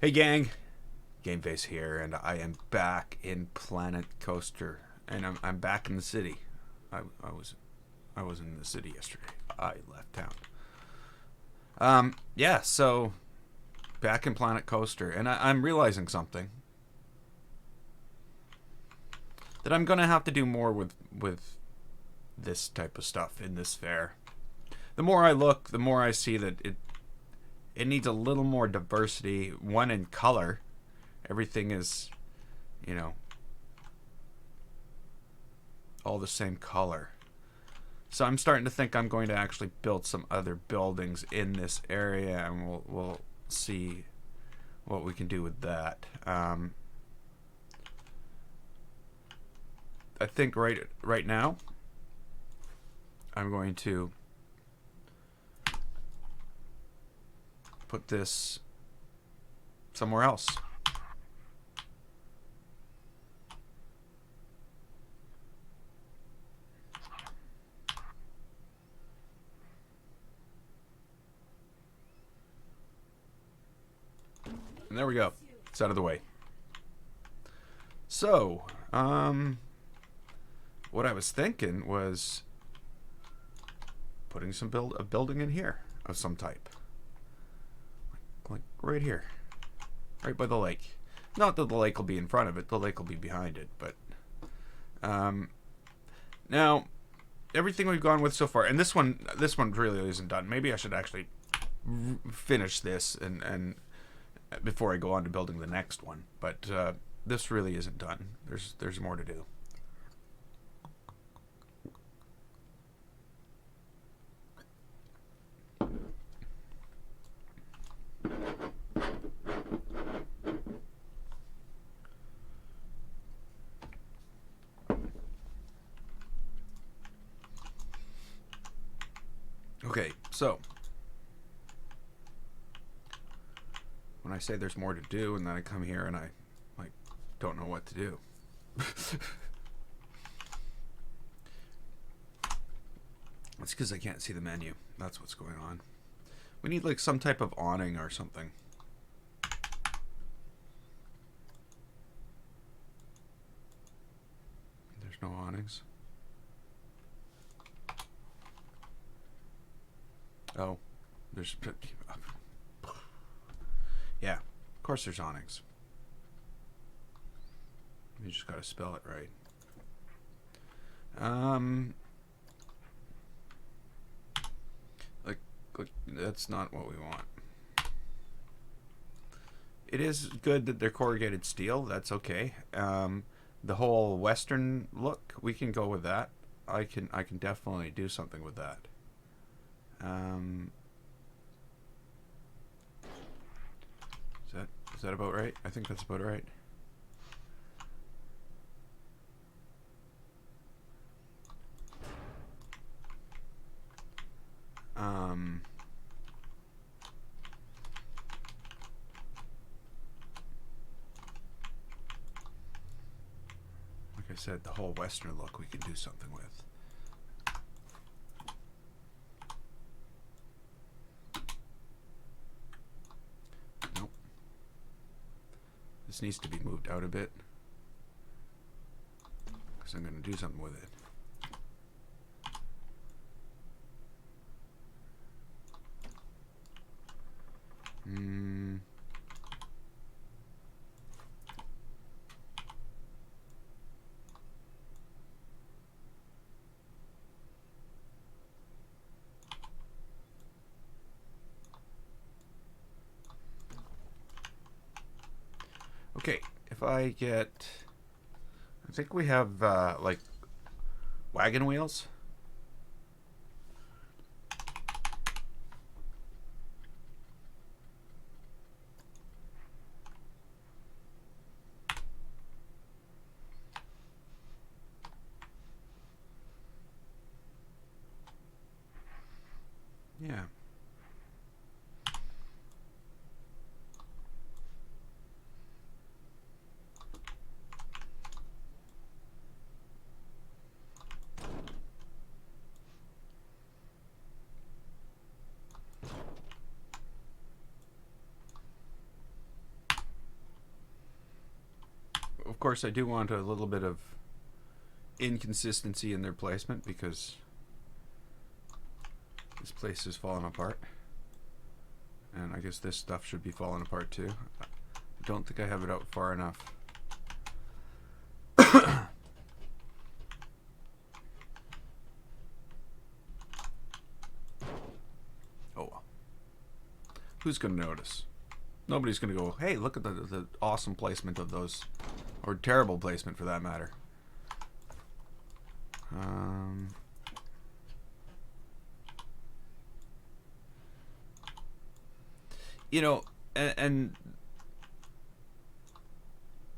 Hey gang, Gameface here, and I am back in Planet Coaster, and I'm back in the city. I was in the city yesterday. I left town. Yeah, so back in Planet Coaster, and I'm realizing something that I'm gonna have to do more with this type of stuff in this fair. The more I look, the more I see that it needs a little more diversity. One in color, everything is, you know, all the same color. So I'm starting to think I'm going to actually build some other buildings in this area, and we'll see what we can do with that. I think right now I'm going to put this somewhere else. And there we go. It's out of the way. So, what I was thinking was putting a building in here of some type, like right here, right by the lake. Not that the lake will be in front of it; the lake will be behind it. But now everything we've gone with so far, and this one really isn't done. Maybe I should actually finish this and before I go on to building the next one. But this really isn't done. There's more to do. Okay, so when I say there's more to do, and then I come here and I like don't know what to do. It's because I can't see the menu. That's what's going on. We need like some type of awning or something. There's no awnings. Oh, there's yeah. Of course, there's awnings. You just gotta spell it right. Like that's not what we want. It is good that they're corrugated steel. That's okay. The whole Western look, we can go with that. I can definitely do something with that. Is that about right? I think that's about right. Like I said, the whole Western look we can do something with. Nope. This needs to be moved out a bit because I'm going to do something with it. Okay, if I get, I think we have like wagon wheels. Yeah. course, I do want a little bit of inconsistency in their placement because this place is falling apart. And I guess this stuff should be falling apart too. I don't think I have it out far enough. Oh well. Who's going to notice? Nobody's going to go, hey, look at the awesome placement of those. Or terrible placement for that matter. You know, and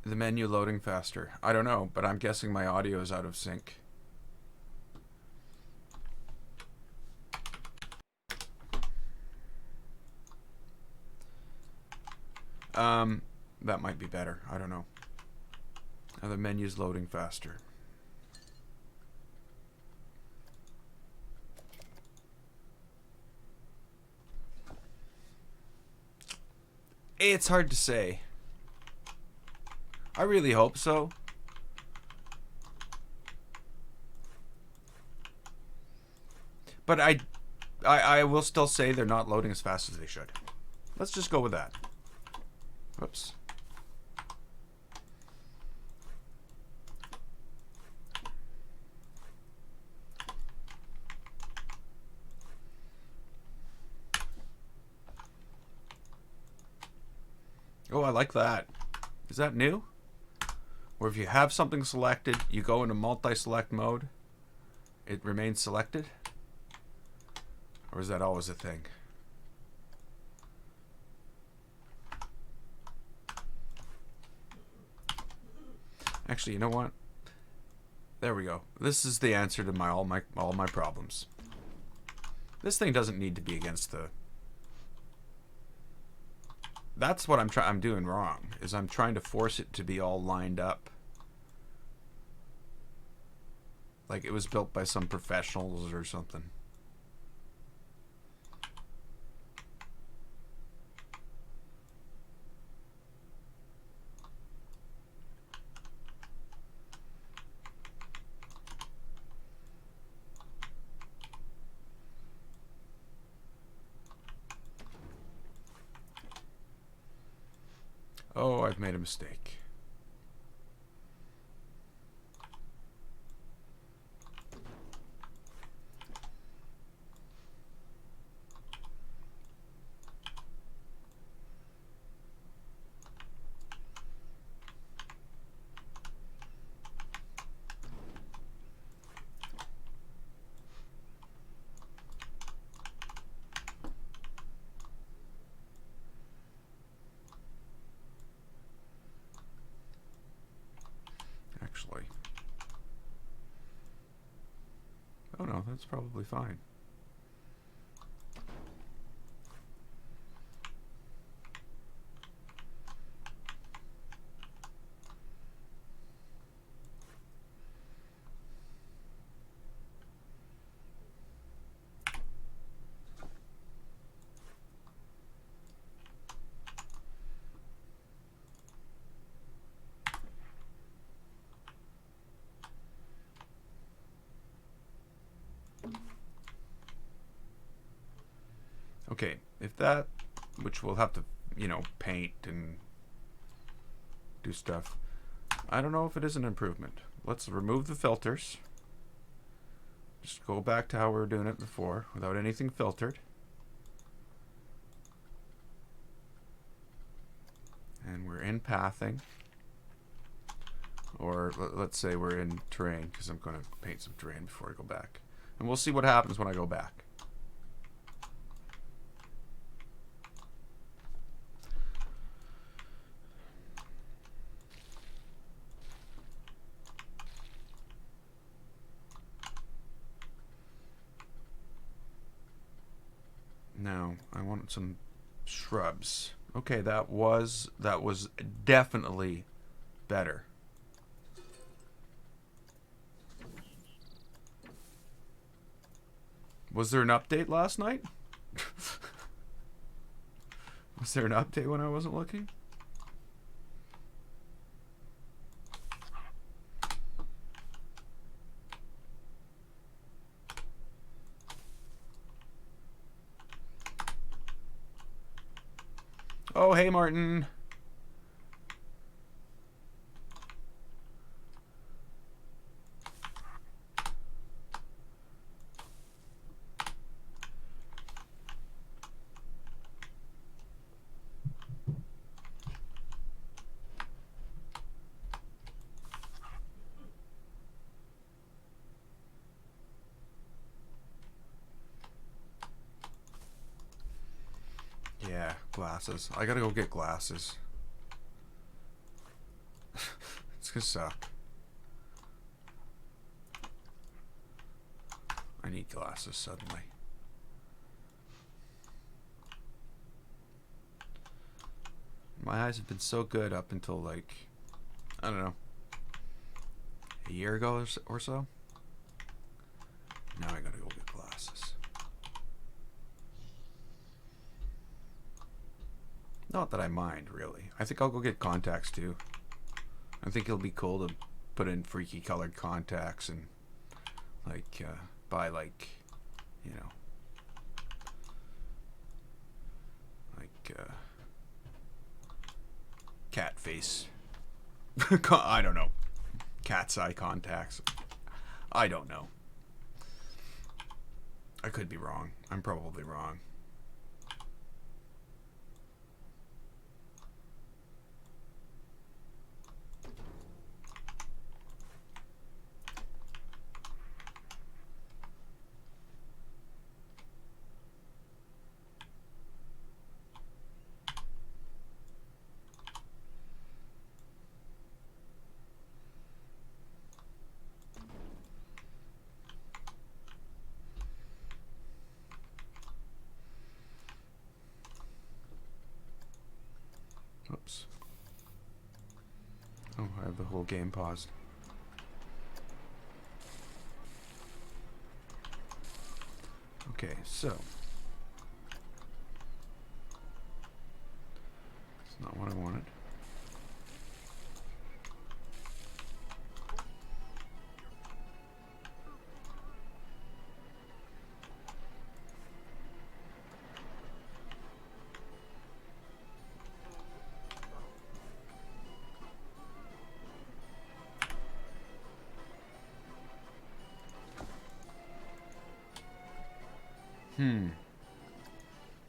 the menu loading faster. I don't know, but I'm guessing my audio is out of sync. That might be better. I don't know. Now the menu's loading faster. It's hard to say. I really hope so. But I will still say they're not loading as fast as they should. Let's just go with that. Whoops. Oh, I like that. Is that new? Or if you have something selected, you go into multi-select mode, it remains selected? Or is that always a thing? Actually, you know what? There we go. This is the answer to all my problems. This thing doesn't need to be against the... That's what I'm doing wrong, is I'm trying to force it to be all lined up. Like it was built by some professionals or something. Oh, I've made a mistake. Actually. Oh no, that's probably fine. Okay, if that, which we'll have to, you know, paint and do stuff. I don't know if it is an improvement. Let's remove the filters. Just go back to how we were doing it before, without anything filtered. And we're in pathing. Or let's say we're in terrain, because I'm going to paint some terrain before I go back. And we'll see what happens when I go back. Now, I want some shrubs. Okay, that was definitely better. Was there an update last night? Was there an update when I wasn't looking? Oh, hey, Martin. Yeah, glasses. I gotta go get glasses. It's gonna suck. I need glasses suddenly. My eyes have been so good up until, like, I don't know, a year ago or so. Now I gotta go get glasses. Not that I mind, really. I think I'll go get contacts, too. I think it'll be cool to put in freaky colored contacts and, like, buy, like, you know, like, cat face. I don't know. Cat's eye contacts. I don't know. I could be wrong. I'm probably wrong. Oops. Oh, I have the whole game paused. Okay, so. It's not what I wanted.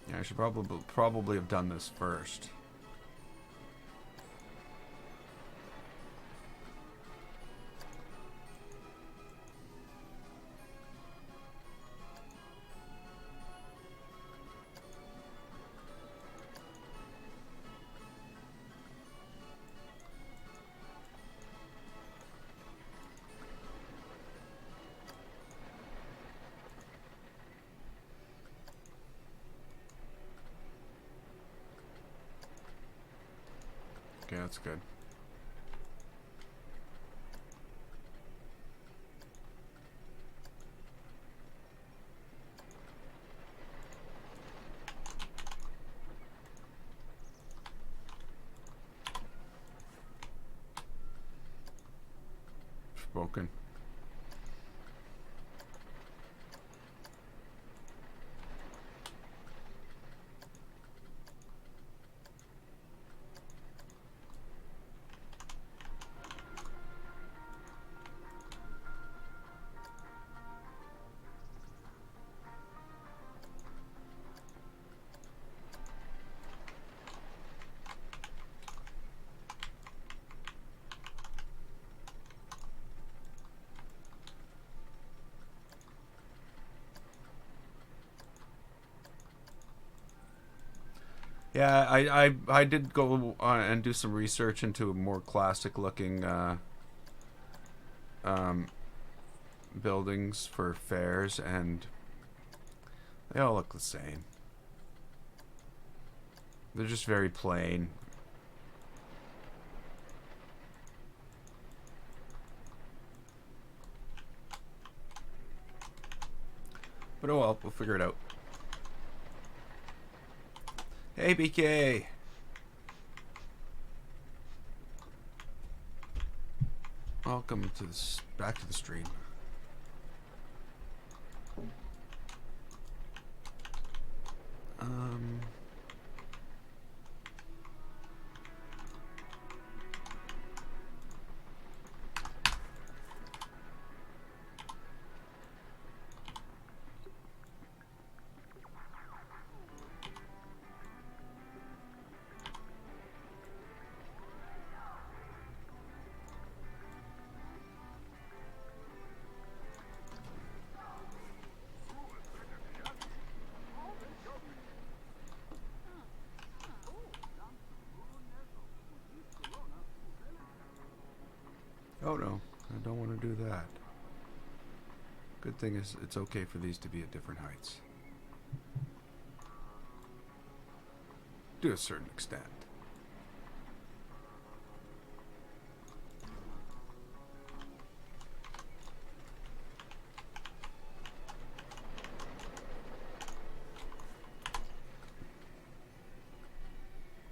Yeah, I should probably have done this first. Okay, that's good. Spoken. Yeah, I did go and do some research into more classic looking um, buildings for fairs, and they all look the same. They're just very plain. But oh well, we'll figure it out. Hey, BK! Welcome to this, back to the stream. no. I don't want to do that. Good thing is it's okay for these to be at different heights. To a certain extent.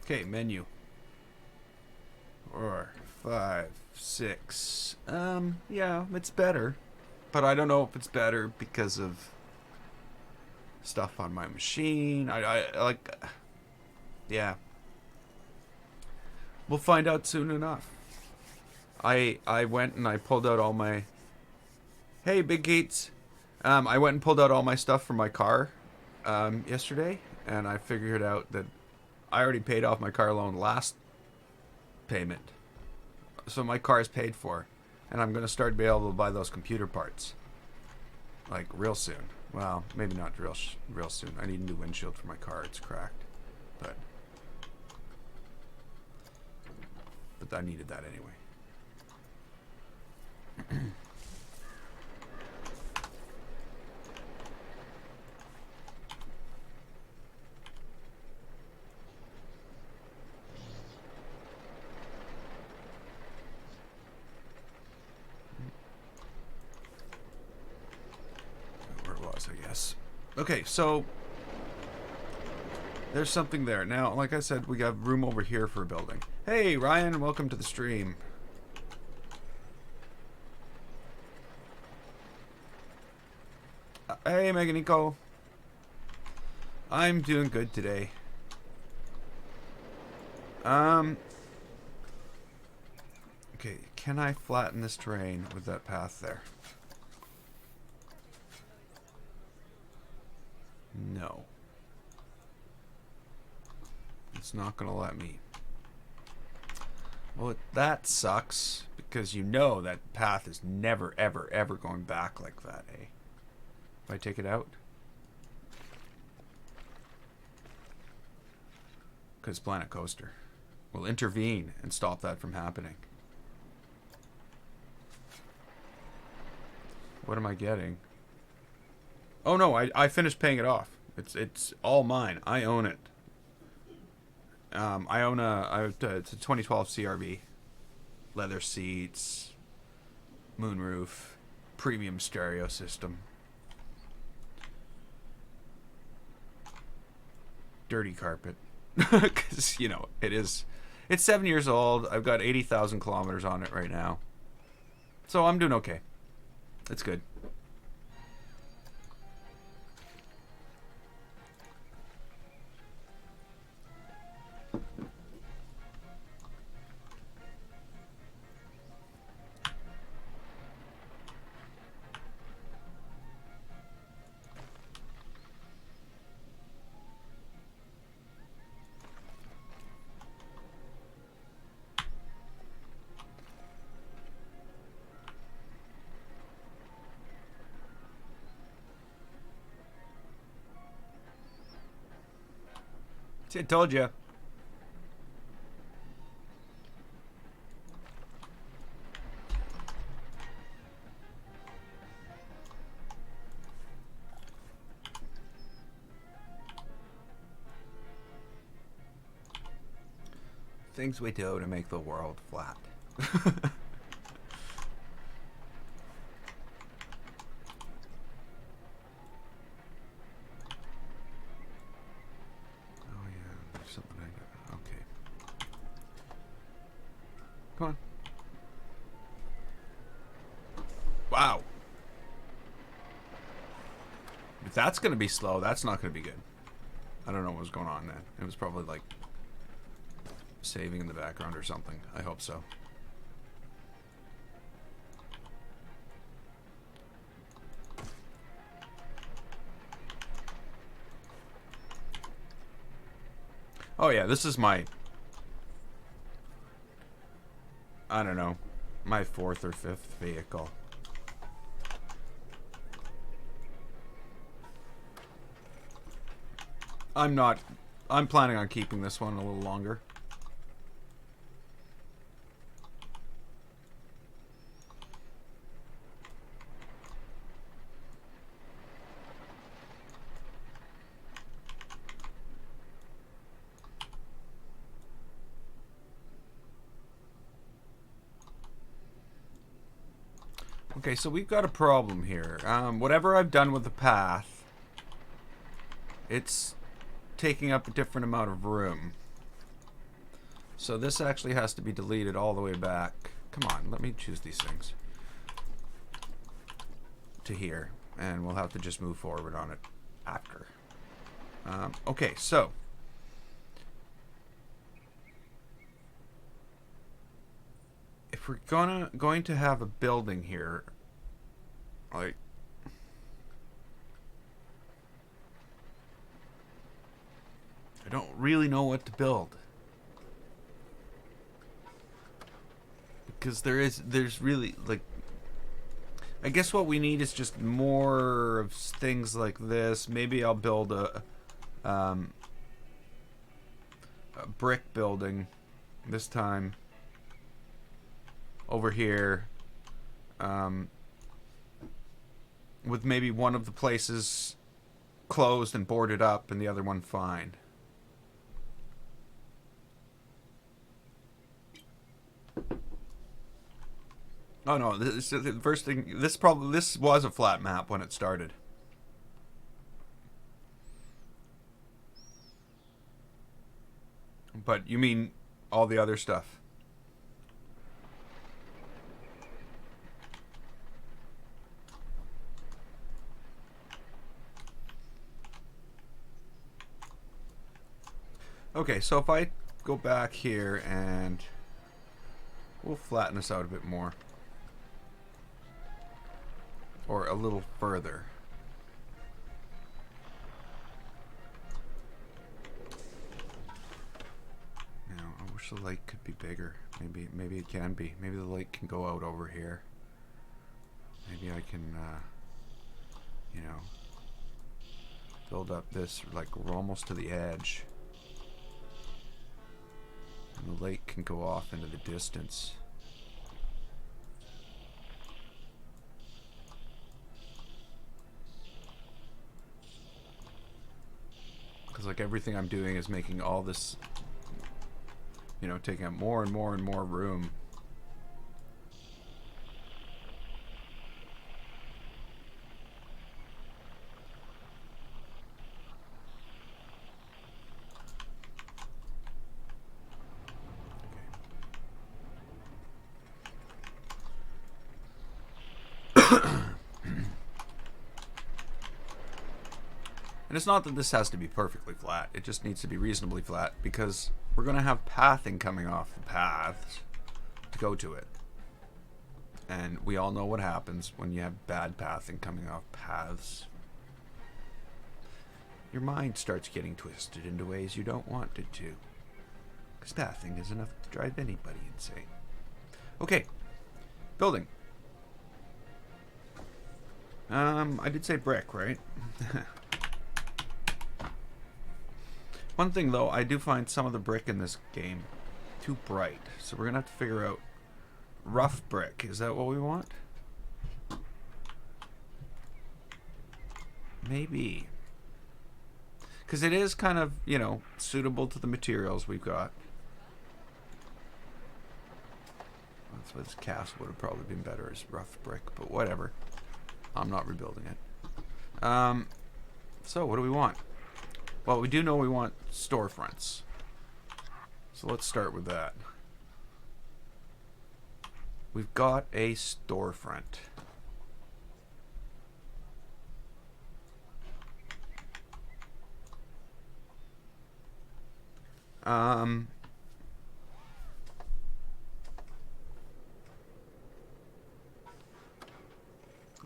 Okay, menu. 4, 5, 6. Yeah, it's better. But I don't know if it's better because of stuff on my machine. I like... Yeah. We'll find out soon enough. I went and I pulled out all my... Hey, Big Gates. I went and pulled out all my stuff from my car yesterday. And I figured out that I already paid off my car loan last payment. So my car is paid for. And I'm going to start being able to buy those computer parts. Like, real soon. Well, maybe not real soon. I need a new windshield for my car. It's cracked. But I needed that anyway. Where it was, I guess. Okay, so there's something there. Now, like I said, we got room over here for a building. Hey, Ryan, welcome to the stream. Hey, Meganico. I'm doing good today. Okay, can I flatten this terrain with that path there? No. It's not gonna let me. Well, that sucks, because you know that path is never, ever, ever going back like that, eh? If I take it out? Because Planet Coaster will intervene and stop that from happening. What am I getting? Oh no, I finished paying it off. It's all mine. I own it. I own it's a 2012 CRV. Leather seats, moonroof, premium stereo system. Dirty carpet. Because, you know, it's 7 years old. I've got 80,000 kilometers on it right now. So I'm doing okay. It's good. See, I told you. Things we do to make the world flat. Come on. Wow. If that's going to be slow, that's not going to be good. I don't know what was going on then. It was probably like saving in the background or something. I hope so. Oh yeah, this is my... I don't know, my 4th or 5th vehicle. I'm planning on keeping this one a little longer. Okay, so we've got a problem here. Whatever I've done with the path, it's taking up a different amount of room. So this actually has to be deleted all the way back. Come on, let me choose these things. To here. And we'll have to just move forward on it after. Okay, so. If we're going to have a building here, like, I don't really know what to build. Because there's really, like, I guess what we need is just more of things like this. Maybe I'll build a brick building this time over here, with maybe one of the places closed and boarded up and the other one fine. Oh no, this the first thing. This was a flat map when it started. But you mean all the other stuff? Okay, so if I go back here and we'll flatten this out a bit more. Or a little further. Now, I wish the lake could be bigger. Maybe it can be. Maybe the lake can go out over here. Maybe I can, you know, build up this, like, we're almost to the edge. And the lake can go off into the distance. Because, like, everything I'm doing is making all this, you know, taking up more and more and more room. And it's not that this has to be perfectly flat. It just needs to be reasonably flat because we're going to have pathing coming off the paths to go to it. And we all know what happens when you have bad pathing coming off paths. Your mind starts getting twisted into ways you don't want it to. Because pathing is enough to drive anybody insane. Okay. Building. I did say brick, right? One thing, though, I do find some of the brick in this game too bright. So we're going to have to figure out rough brick. Is that what we want? Maybe. Because it is kind of, you know, suitable to the materials we've got. That's why this castle would have probably been better as rough brick, but whatever. I'm not rebuilding it. So, what do we want? Well, we do know we want storefronts. So let's start with that. We've got a storefront. I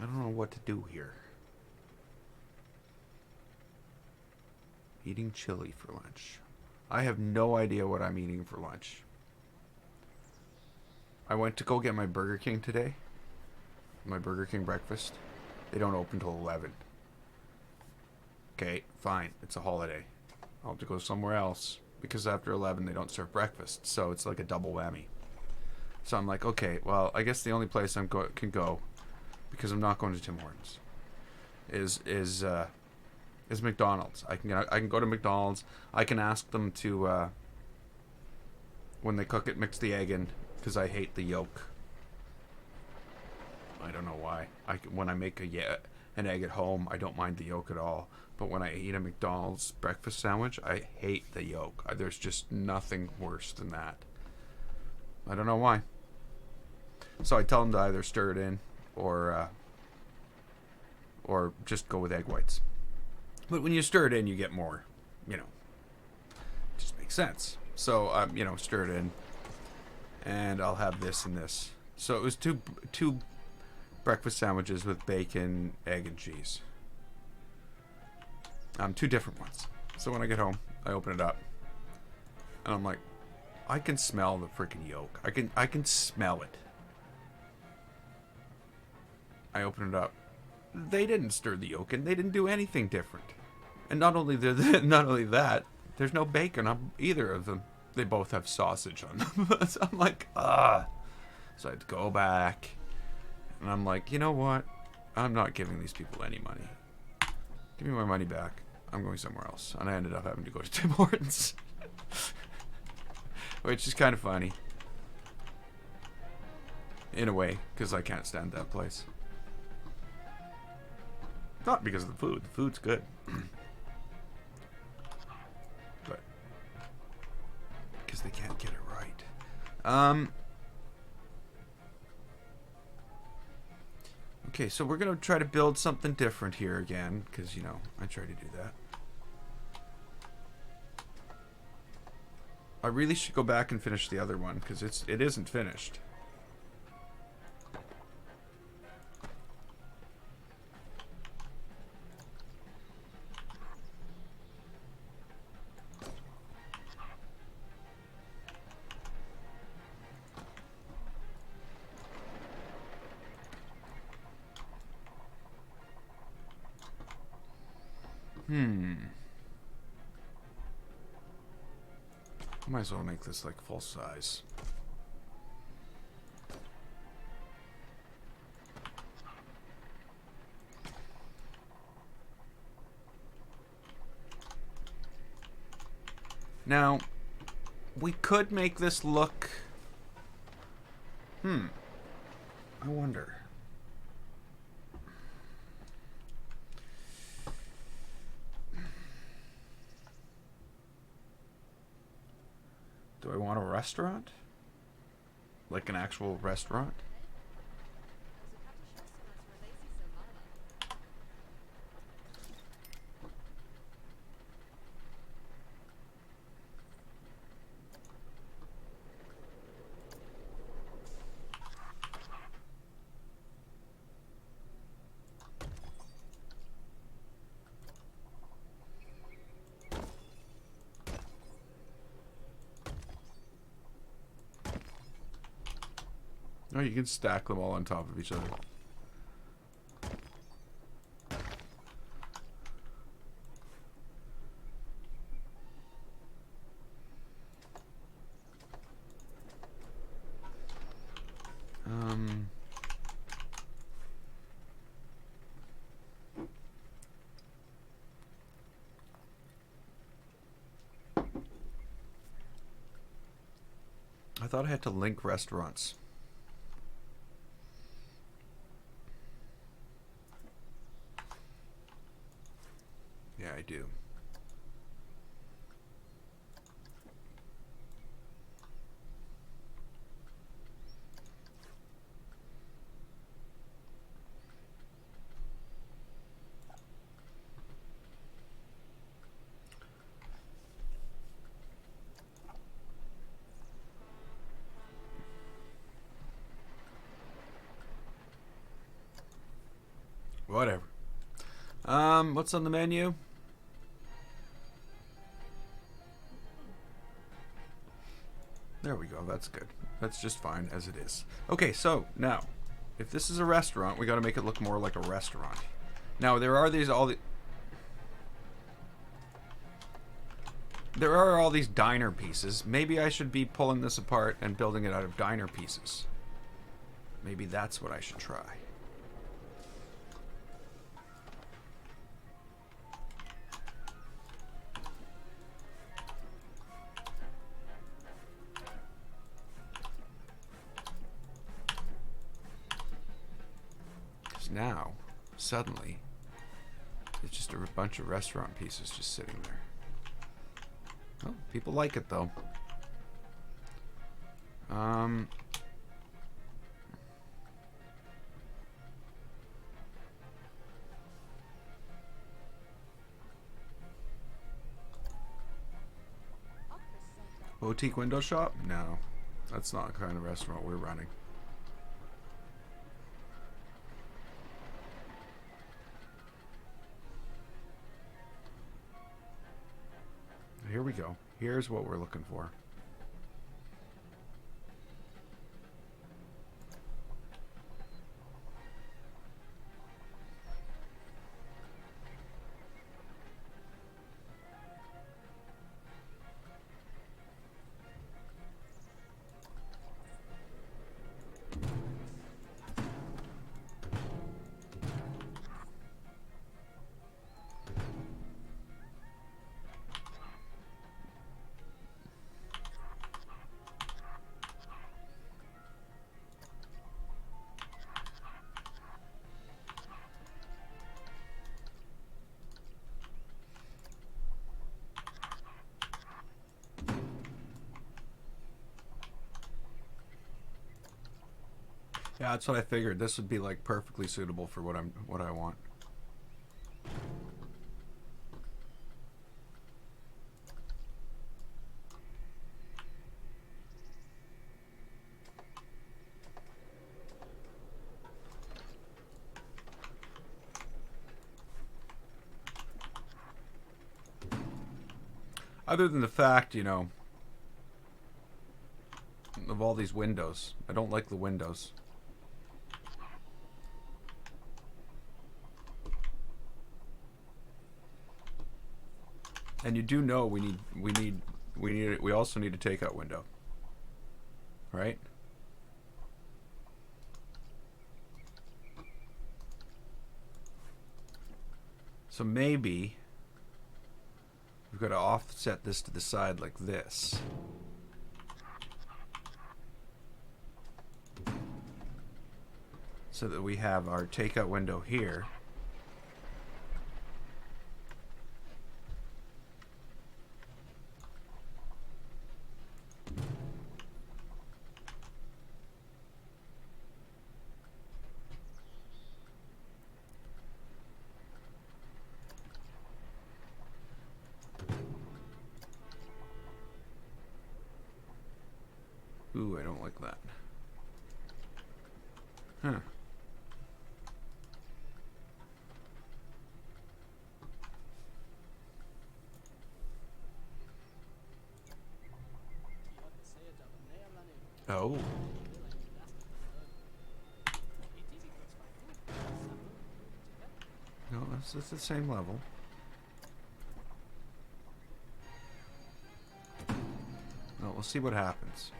don't know what to do here. Eating chili for lunch. I have no idea what I'm eating for lunch. I went to go get my Burger King today. My Burger King breakfast. They don't open till 11. Okay, fine. It's a holiday. I'll have to go somewhere else. Because after 11 they don't serve breakfast. So it's like a double whammy. So I'm like, okay, well, I guess the only place I can go, because I'm not going to Tim Hortons, is McDonald's. I can go to McDonald's. I can ask them to, when they cook it, mix the egg in, because I hate the yolk. I don't know why. When I make an egg at home, I don't mind the yolk at all. But when I eat a McDonald's breakfast sandwich, I hate the yolk. There's just nothing worse than that. I don't know why. So I tell them to either stir it in or just go with egg whites. But when you stir it in, you get more, you know, it just makes sense. So, you know, stir it in, and I'll have this and this. So it was two breakfast sandwiches with bacon, egg, and cheese. Two different ones. So when I get home, I open it up, and I'm like, I can smell the freaking yolk. I can smell it. I open it up. They didn't stir the yolk in. They didn't do anything different. And not only that, there's no bacon on either of them. They both have sausage on them. So I'm like, ah. So I had to go back, and I'm like, you know what? I'm not giving these people any money. Give me my money back. I'm going somewhere else. And I ended up having to go to Tim Hortons. Which is kind of funny. In a way, because I can't stand that place. Not because of the food. The food's good. But because they can't get it right. Okay, so we're going to try to build something different here again, because, you know, I try to do that. I really should go back and finish the other one, because it isn't finished. Might as well make this like full size. Now, we could make this look... I wonder. Do I want a restaurant? Like an actual restaurant? Oh, you can stack them all on top of each other. I thought I had to link restaurants. Yeah, I do. Whatever. What's on the menu? There we go. That's good. That's just fine as it is. Okay, so now, if this is a restaurant, we got to make it look more like a restaurant. Now, there are all these diner pieces. Maybe I should be pulling this apart and building it out of diner pieces. Maybe that's what I should try. now, suddenly, it's just a bunch of restaurant pieces just sitting there. Oh, people like it though. Boutique window shop? No, that's not the kind of restaurant we're running. Here we go. Here's what we're looking for. Yeah, that's what I figured. This would be like perfectly suitable for what I want. Other than the fact, you know, of all these windows. I don't like the windows. And you do know we also need a takeout window. Right? So maybe we've got to offset this to the side like this. So that we have our takeout window here. Ooh, I don't like that. Huh. Oh. No, that's the same level. Well, we'll see what happens.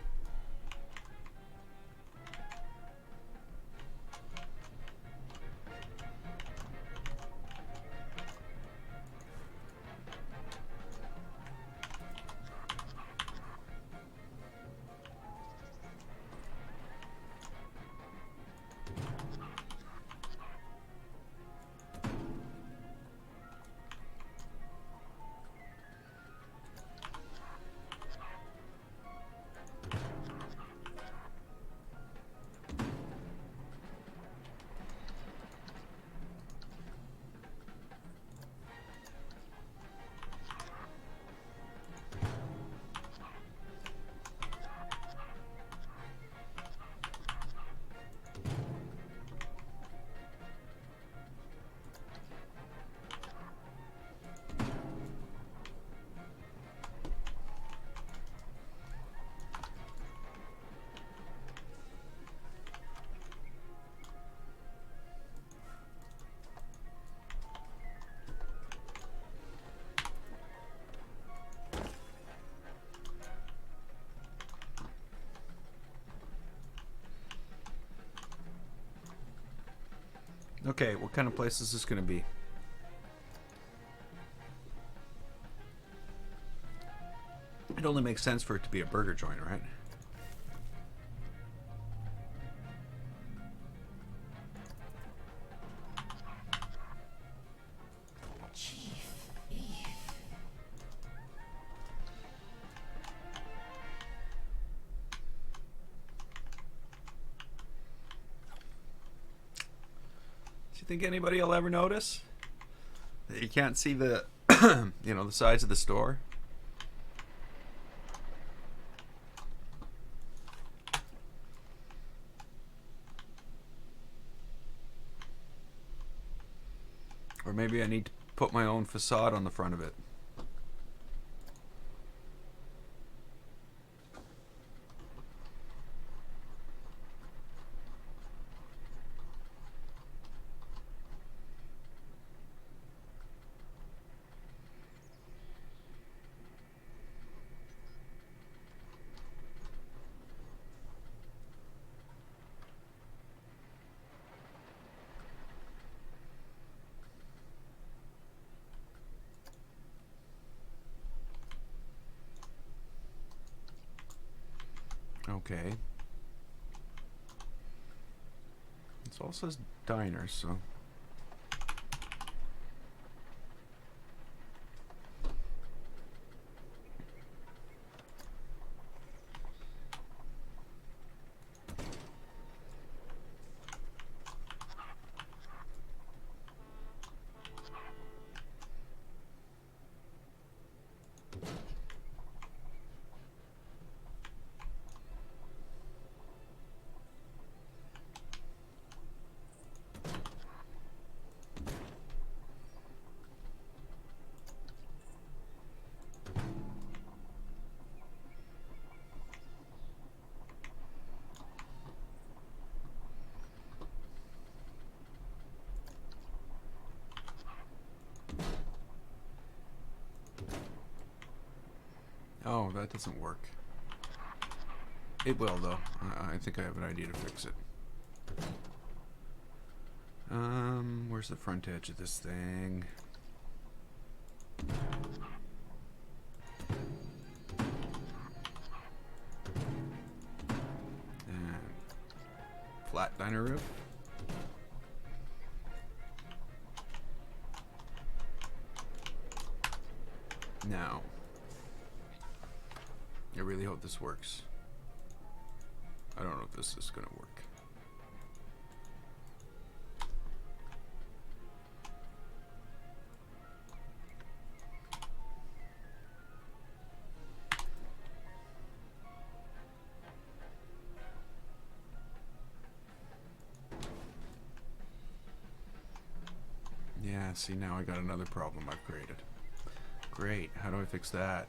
Okay, what kind of place is this going to be? It only makes sense for it to be a burger joint, right? Do you think anybody will ever notice that you can't see the, you know, the sides of the store? Or maybe I need to put my own facade on the front of it. Okay. It all says diner, so. Oh, that doesn't work. It will, though. I think I have an idea to fix it. Where's the front edge of this thing? And flat diner roof. Now, I really hope this works. I don't know if this is gonna work. Yeah, see, now I got another problem I've created. Great, how do I fix that?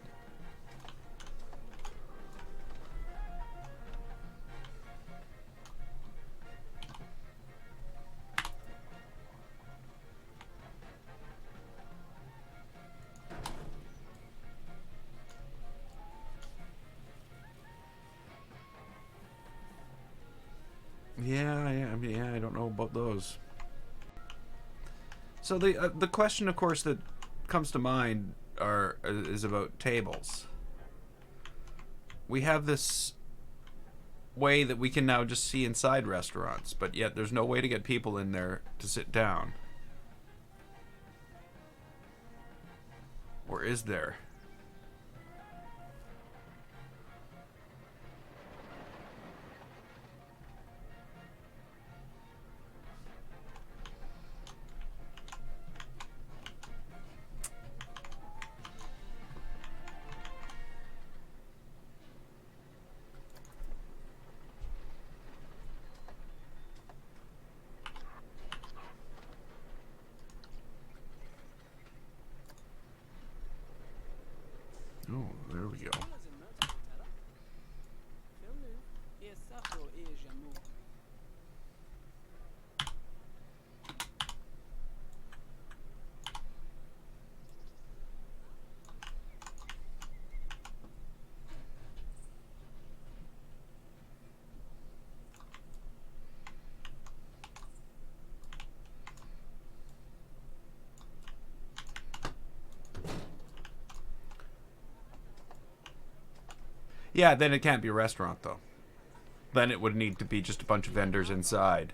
Yeah, I don't know about those. So the question, of course, that comes to mind is about tables. We have this way that we can now just see inside restaurants, but yet there's no way to get people in there to sit down. Or is there? Oh, there we go. Yeah, then it can't be a restaurant, though. Then it would need to be just a bunch of vendors inside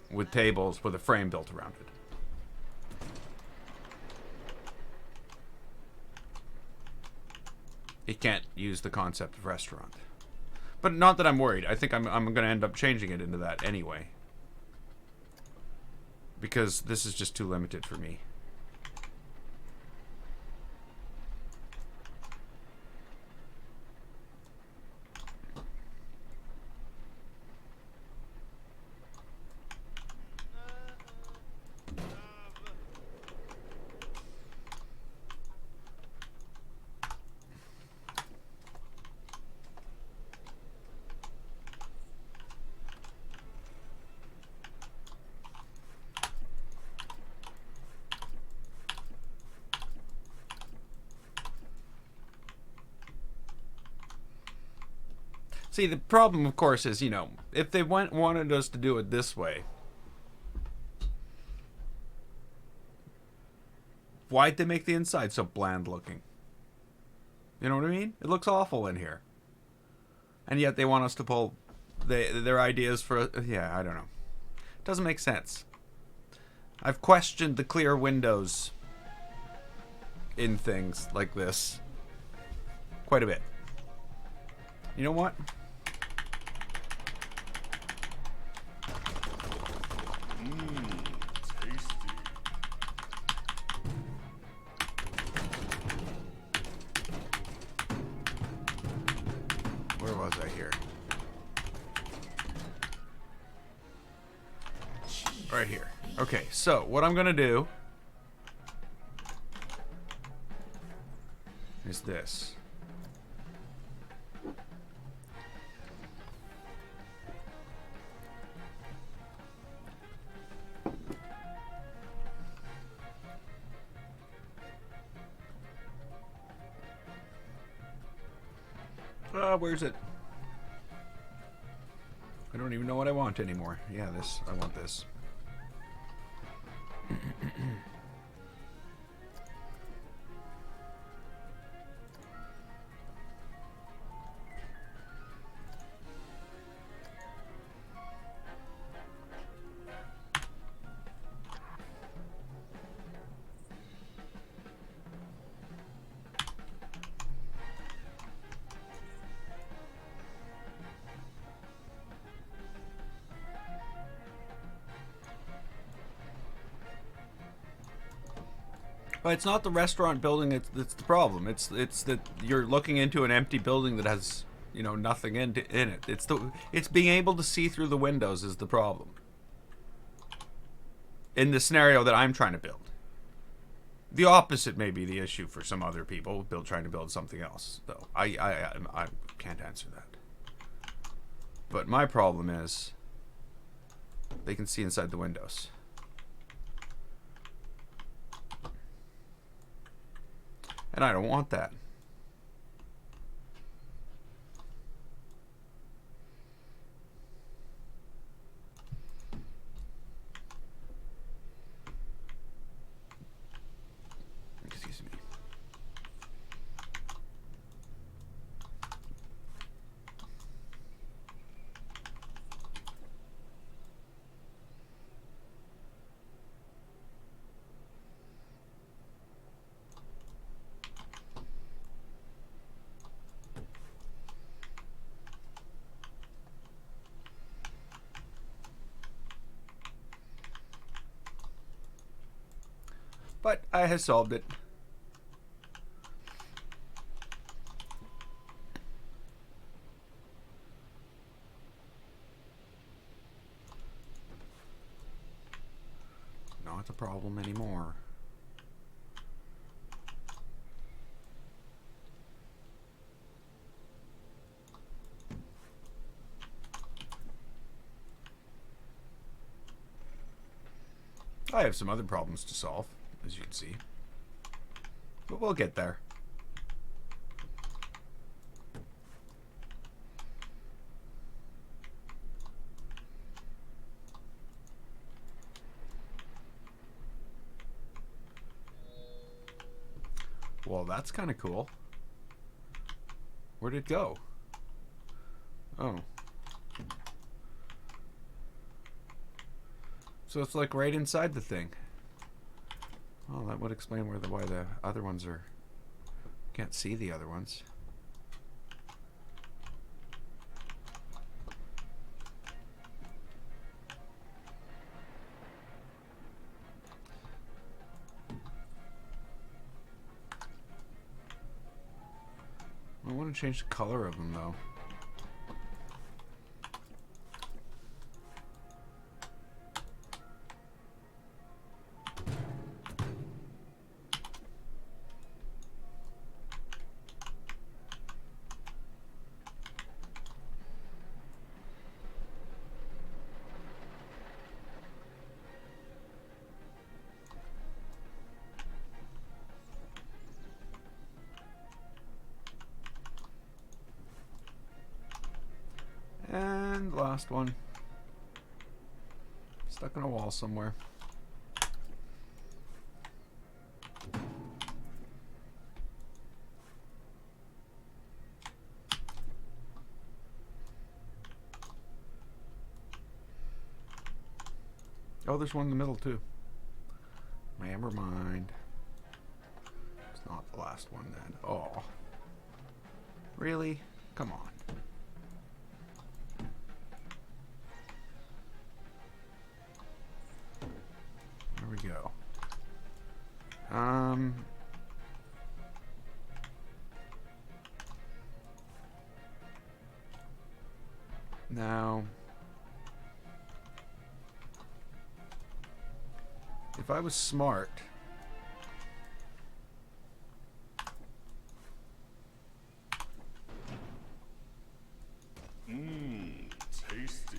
with tables with a frame built around it. It can't use the concept of restaurant. But not that I'm worried. I think I'm going to end up changing it into that anyway. because this is just too limited for me. See, the problem, of course, is, you know, if they wanted us to do it this way, why'd they make the inside so bland looking? You know what I mean? It looks awful in here. And yet they want us to pull their ideas for... Yeah, I don't know. It doesn't make sense. I've questioned the clear windows in things like this quite a bit. You know what? Tasty. Where was I here? Right here. Okay, so what I'm gonna do is this. Where's it? I don't even know what I want anymore. Yeah, this. I want this. But it's not the restaurant building that's the problem. It's that you're looking into an empty building that has, you know, nothing in it. It's being able to see through the windows is the problem. In the scenario that I'm trying to build. The opposite may be the issue for some other people trying to build something else, though. I can't answer that. But my problem is they can see inside the windows. And I don't want that. Excuse me. But I have solved it. Not a problem anymore. I have some other problems to solve, as you can see. But we'll get there. Well, that's kind of cool. Where'd it go? Oh. So it's like right inside the thing. Well, that would explain why the other ones are... Can't see the other ones. change the color of them though. And last one. Stuck in a wall somewhere. Oh, there's one in the middle too. Never mind. It's not the last one then. Oh. Really? Come on. There we go. Now, if I was smart, Tasty.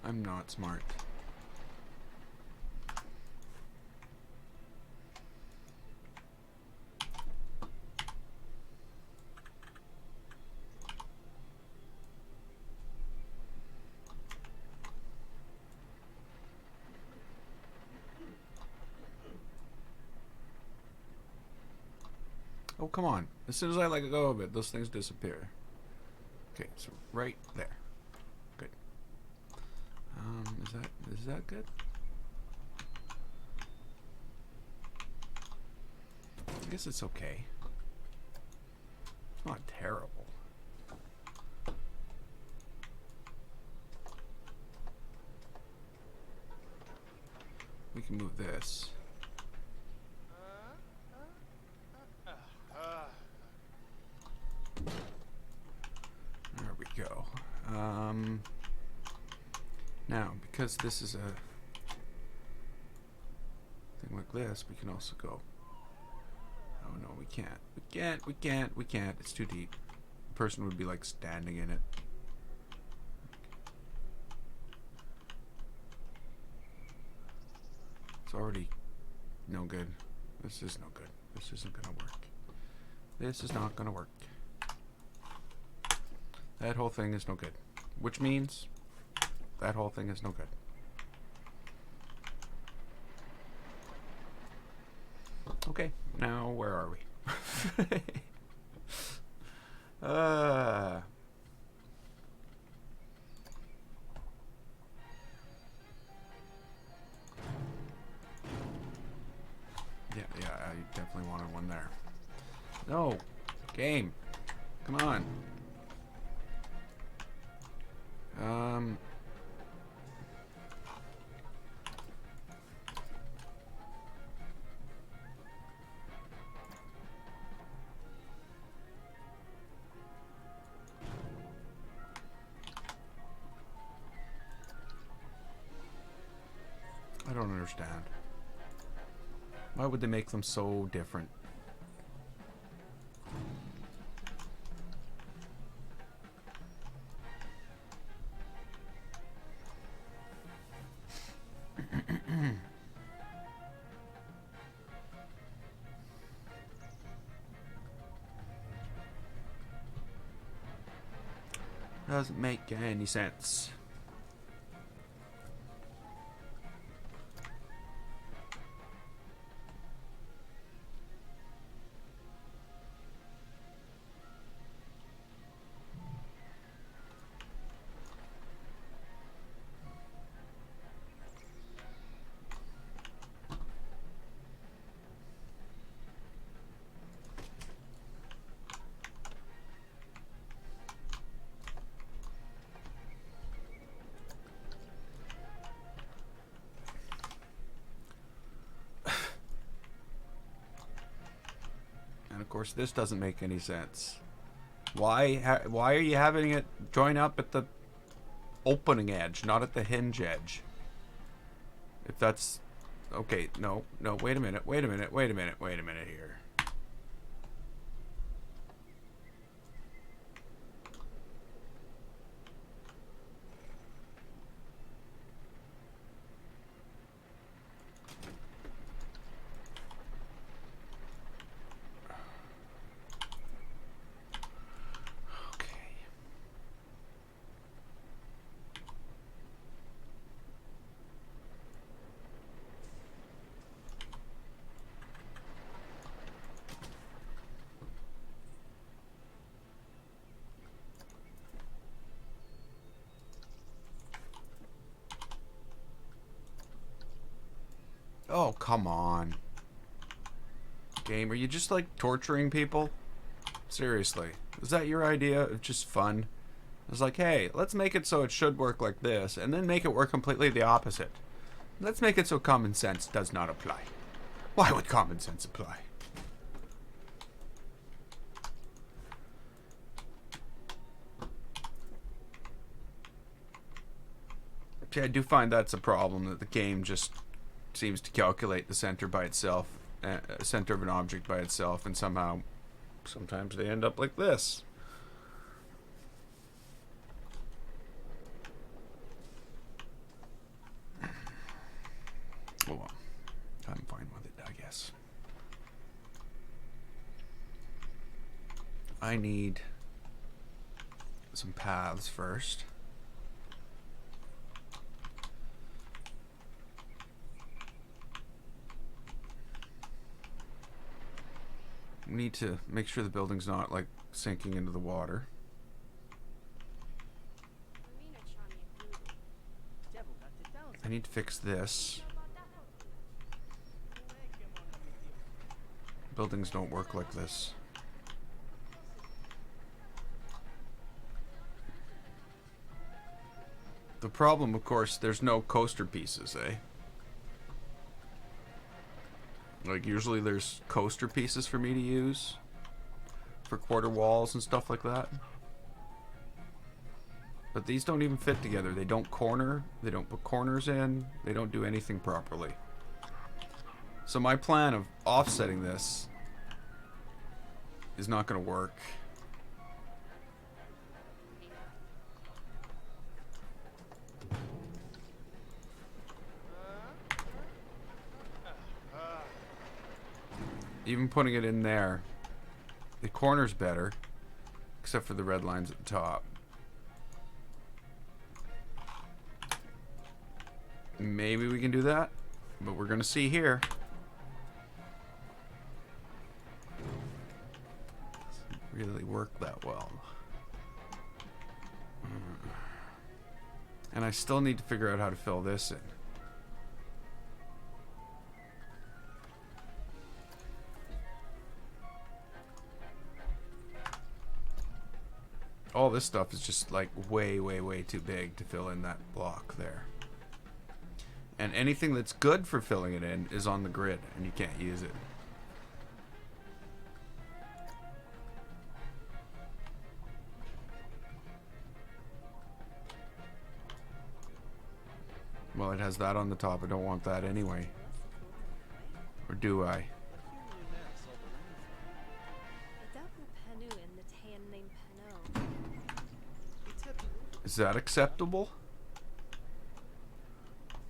I'm not smart. Oh, come on. As soon as I let go of it, those things disappear. Okay, so right there. Good. Is that good? I guess it's okay. It's not terrible. We can move this. There we go. Now, because this is a thing like this, we can also go. Oh no, we can't. We can't. It's too deep. The person would be like standing in it. It's already no good. This is no good. This isn't gonna work. This is not gonna work. That whole thing is no good. Which means that whole thing is no good. Okay, now where are we? Yeah, I definitely wanted one there. No, game, come on. I don't understand. Why would they make them so different? Doesn't make any sense. course, this doesn't make any sense. Why are you having it join up at the opening edge, not at the hinge edge? If that's... Okay, no, wait a minute here. Oh, come on. Game, are you just like torturing people? Seriously. Is that your idea of just fun? It's like, hey, let's make it so it should work like this, and then make it work completely the opposite. Let's make it so common sense does not apply. Why would common sense apply? See, I do find that's a problem, that the game just seems to calculate the center by itself, center of an object by itself, and somehow, sometimes they end up like this. Oh well, I'm fine with it, I guess. I need some paths first. We need to make sure the building's not like sinking into the water. I need to fix this. Buildings don't work like this. The problem, of course, there's no coaster pieces, eh? Like, usually there's coaster pieces for me to use for quarter walls and stuff like that. But these don't even fit together. They don't corner. They don't put corners in. They don't do anything properly. So my plan of offsetting this is not going to work. Even putting it in there, the corner's better, except for the red lines at the top. Maybe we can do that, but we're gonna see here. Doesn't really work that well. And I still need to figure out how to fill this in. All this stuff is just like way too big to fill in that block there. And anything that's good for filling it in is on the grid, and you can't use it. Well, it has that on the top. I don't want that anyway. Or do I? Is that acceptable?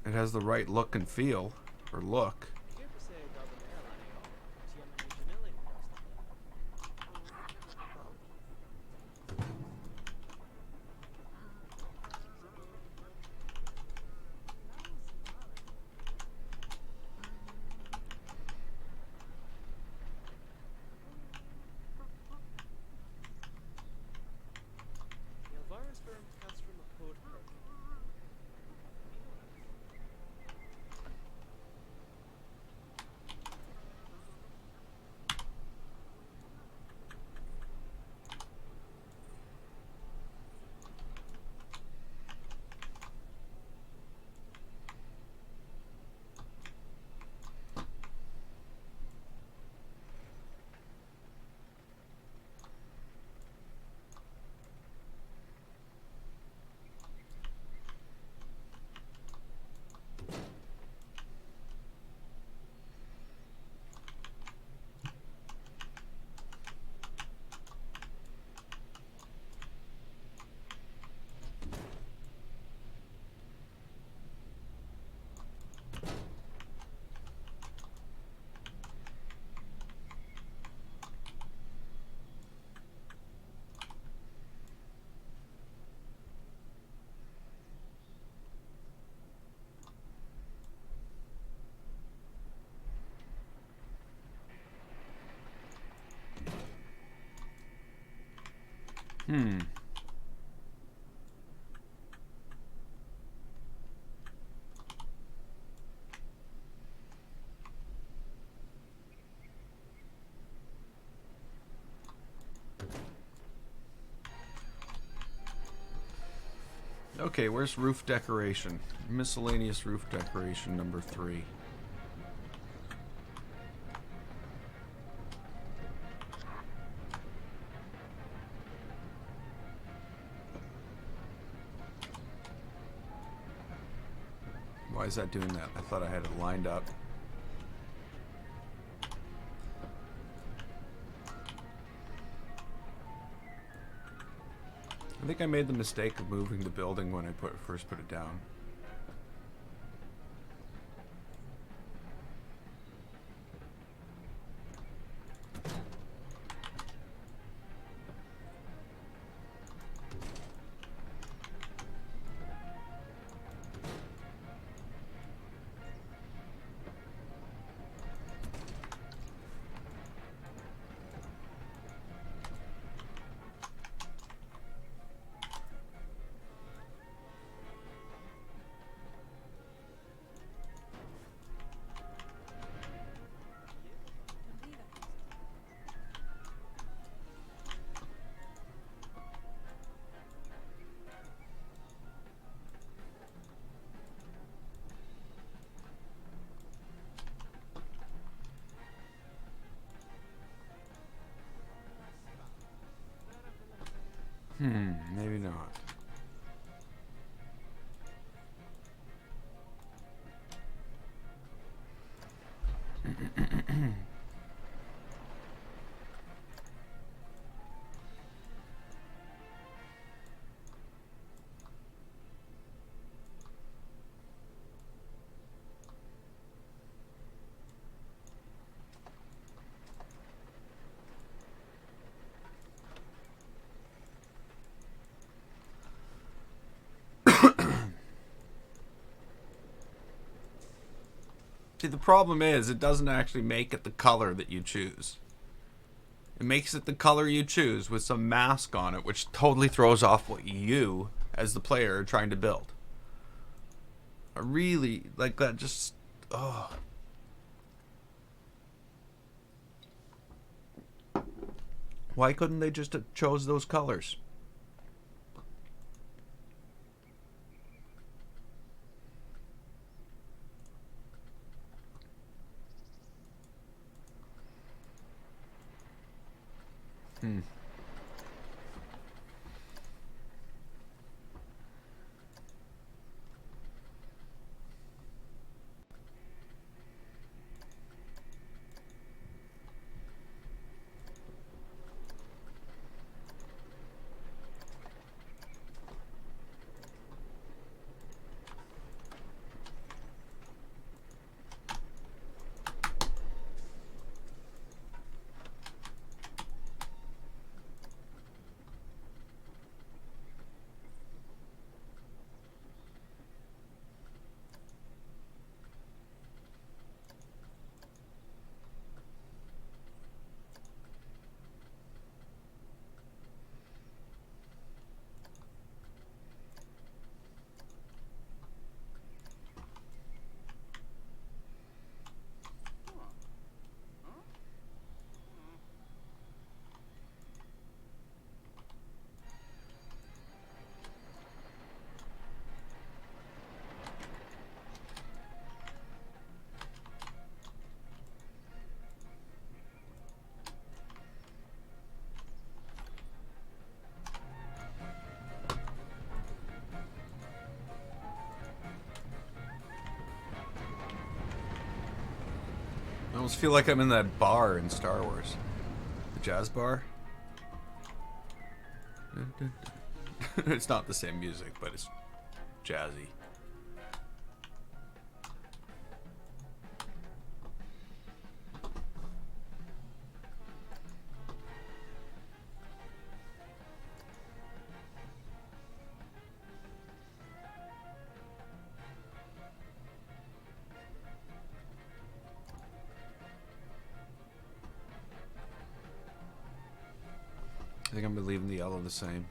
It has the right look and feel, or look. Hmm. Okay, where's roof decoration? Miscellaneous roof decoration number 3. Why is that doing that? I thought I had it lined up. I think I made the mistake of moving the building when I first put it down. Maybe not. See, the problem is it doesn't actually make it the color that you choose. It makes it the color you choose with some mask on it, which totally throws off what you, as the player, are trying to build. I really, like that just... Oh. Why couldn't they just have chose those colors? I almost feel like I'm in that bar in Star Wars. The jazz bar. It's not the same music, but it's jazzy. I think I'm leaving the yellow the same.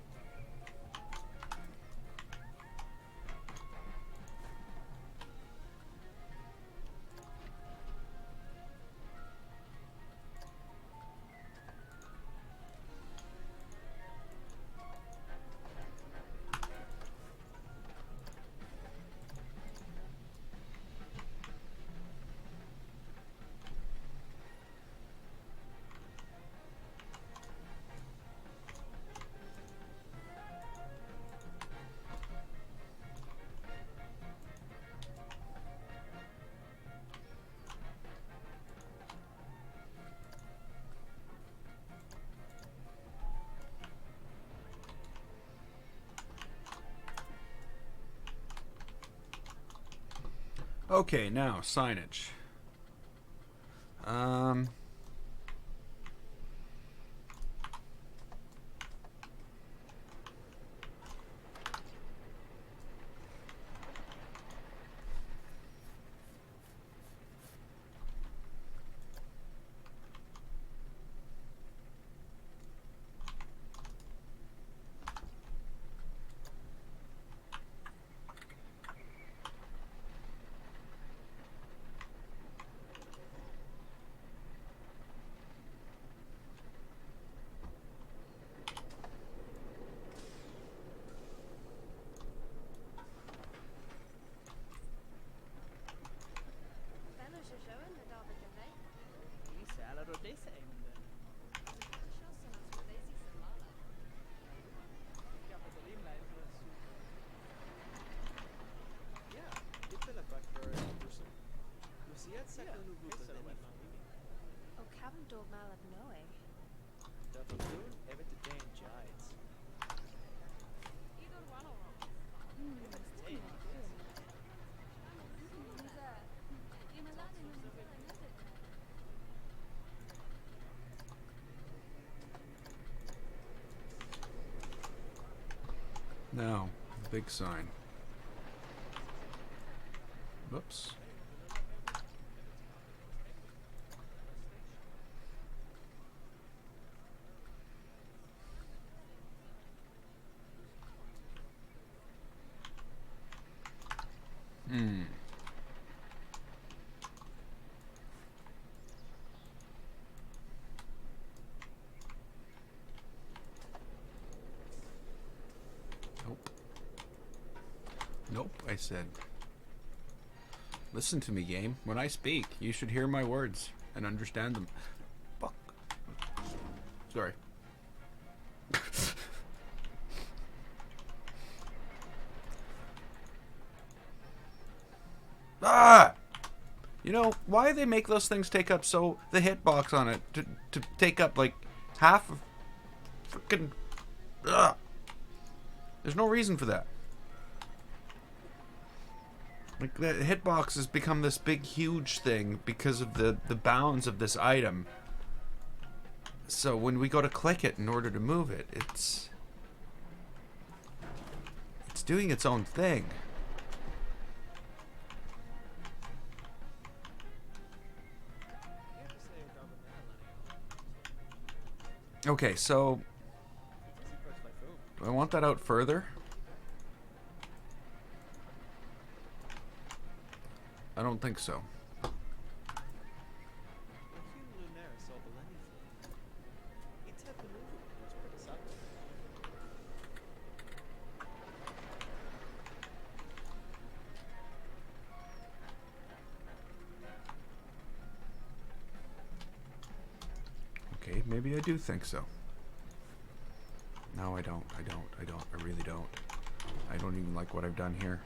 Okay, now signage. Um, now, big sign. Whoops. Hmm. Nope. Nope, I said. Listen to me, game. When I speak, you should hear my words and understand them. Fuck. Sorry. Ah! You know, why do they make those things take up so... the hitbox on it to take up, like, half of... freaking... Ugh. There's no reason for that. Like, the hitbox has become this big, huge thing because of the bounds of this item. So when we go to click it in order to move it, it's doing its own thing. Okay, so do I want that out further? I don't think so. Okay, maybe I do think so. No, I don't. I really don't. I don't even like what I've done here.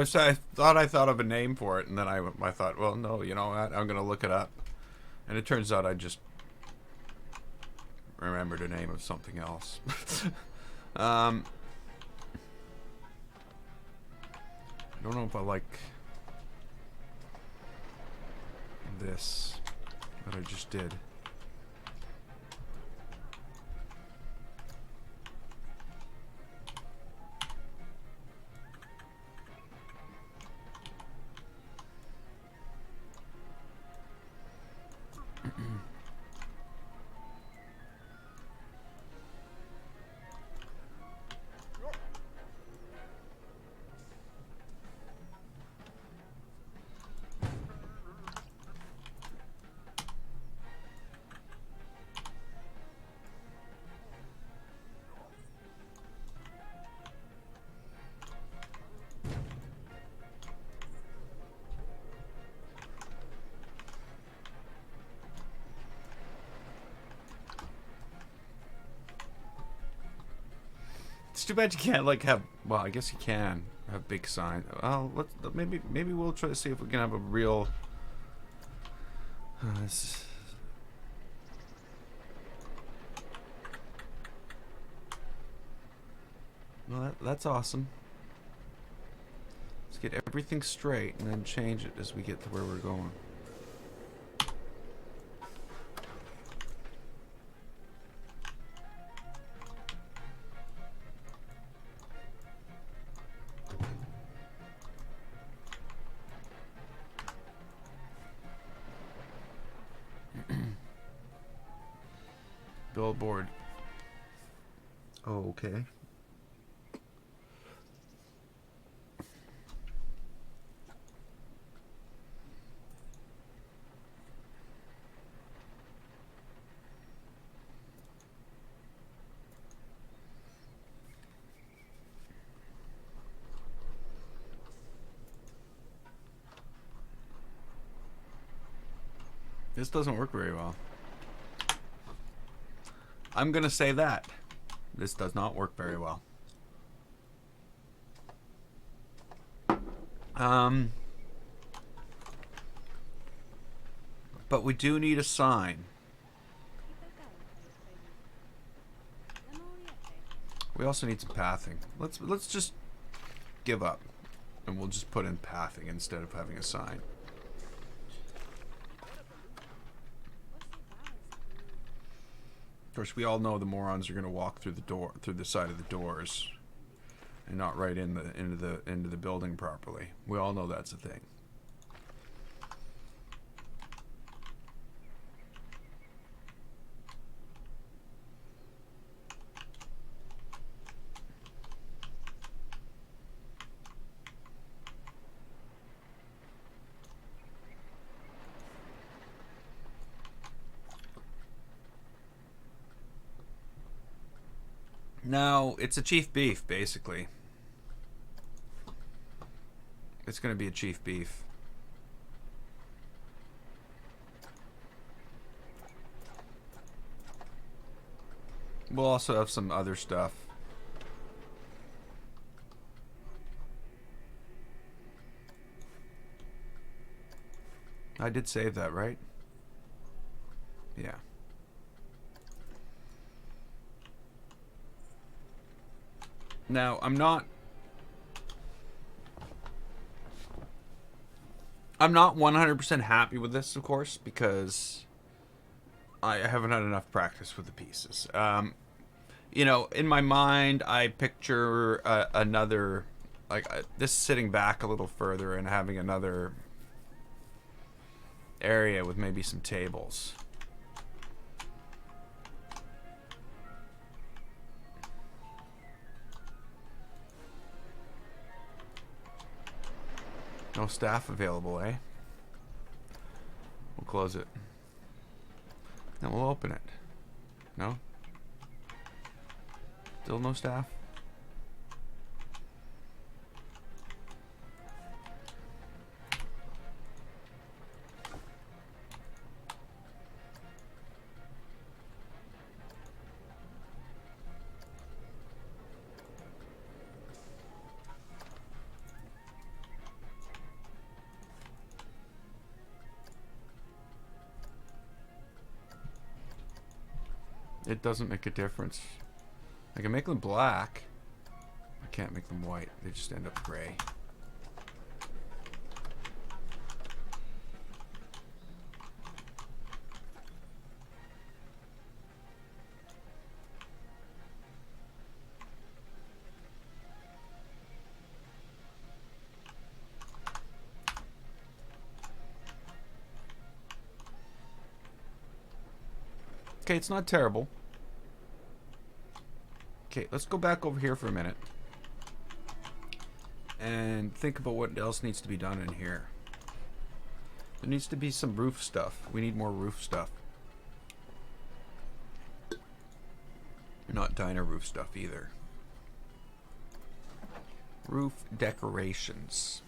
I thought I thought of a name for it, and then I thought, well, no, you know what? I'm gonna look it up, and it turns out I just remembered a name of something else. I don't know if I like this that I just did. It's too bad you can't like have. Well, I guess you can have big sign. Well, maybe we'll try to see if we can have a real. This, well, that's awesome. Let's get everything straight and then change it as we get to where we're going. Billboard. Oh, okay. This doesn't work very well. I'm gonna say that. This does not work very well. But we do need a sign. We also need some pathing. Let's just give up, and we'll just put in pathing instead of having a sign. Of course, we all know the morons are going to walk through the side of the doors, and not right into the building properly. We all know that's a thing. Now, it's a chief beef, basically. It's going to be a chief beef. We'll also have some other stuff. I did save that, right? Yeah. Now, I'm not 100% happy with this, of course, because I haven't had enough practice with the pieces. You know, in my mind, I picture another, this sitting back a little further and having another area with maybe some tables. No staff available, eh? We'll close it. Then we'll open it. No? Still no staff? It doesn't make a difference. I can make them black. I can't make them white. They just end up gray. Okay, it's not terrible. Okay, let's go back over here for a minute. And think about what else needs to be done in here. There needs to be some roof stuff. We need more roof stuff. Not diner roof stuff either. Roof decorations.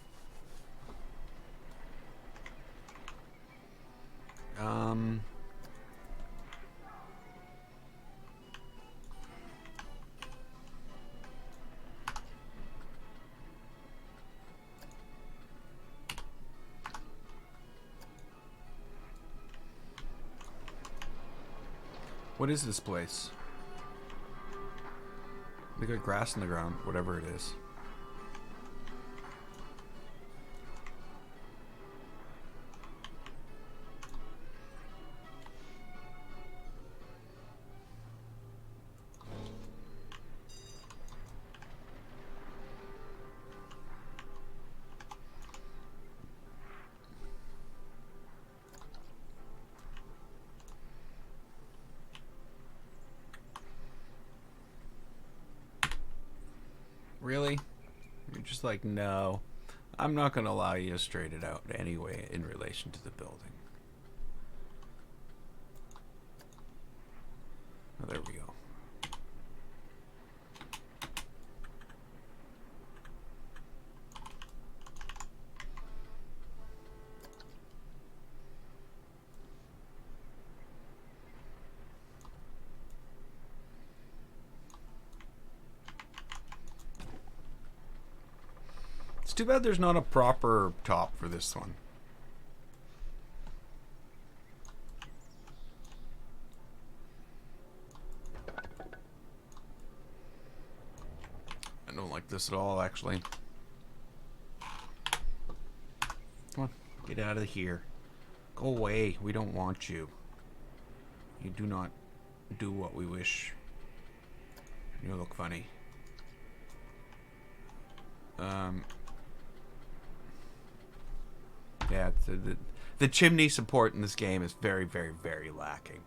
What is this place? They got grass in the ground, whatever it is. Really? You're just like, no. I'm not going to allow you to straight it out anyway in relation to the building. Oh, there we go. It's too bad there's not a proper top for this one. I don't like this at all, actually. Come on, get out of here. Go away. We don't want you. You do not do what we wish. You look funny. Yeah, the chimney support in this game is very, very, very lacking.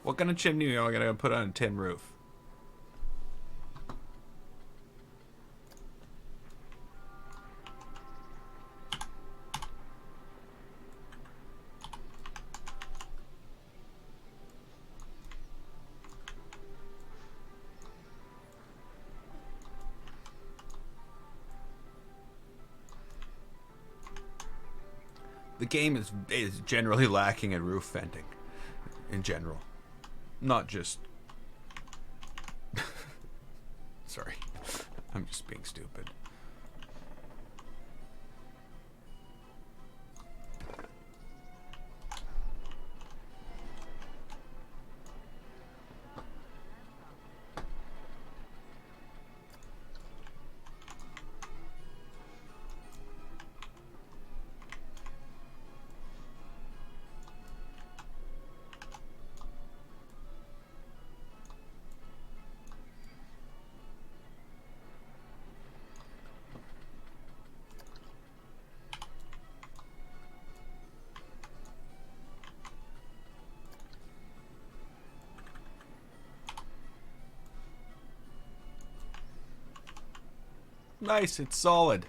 What kind of chimney are we gonna put on a tin roof? The game is generally lacking in roof venting, in general, not just. Sorry, I'm just being stupid. Nice, it's solid.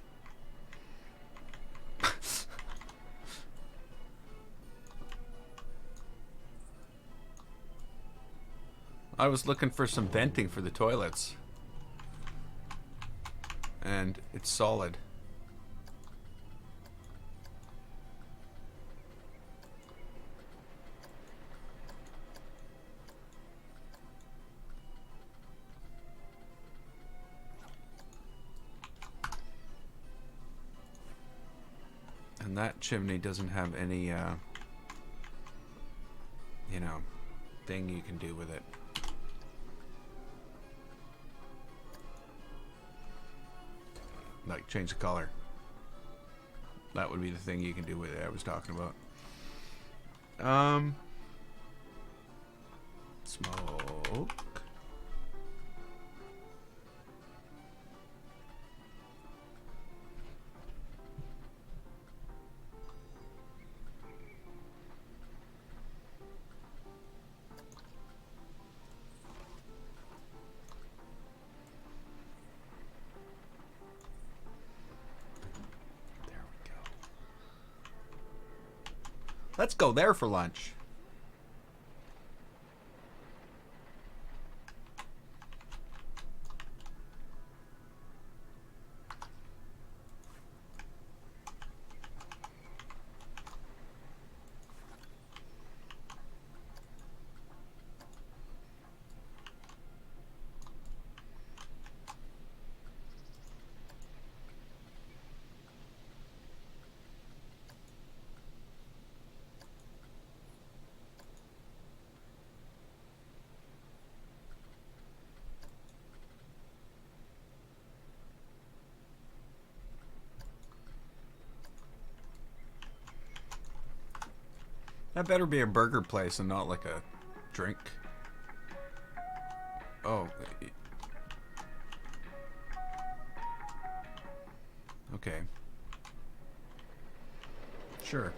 I was looking for some venting for the toilets. And it's solid. And that chimney doesn't have any, you know, thing you can do with it. Like change the color. That would be the thing you can do with it I was talking about. Smoke. Let's go there for lunch. That better be a burger place and not like a drink. Oh. Okay. Sure.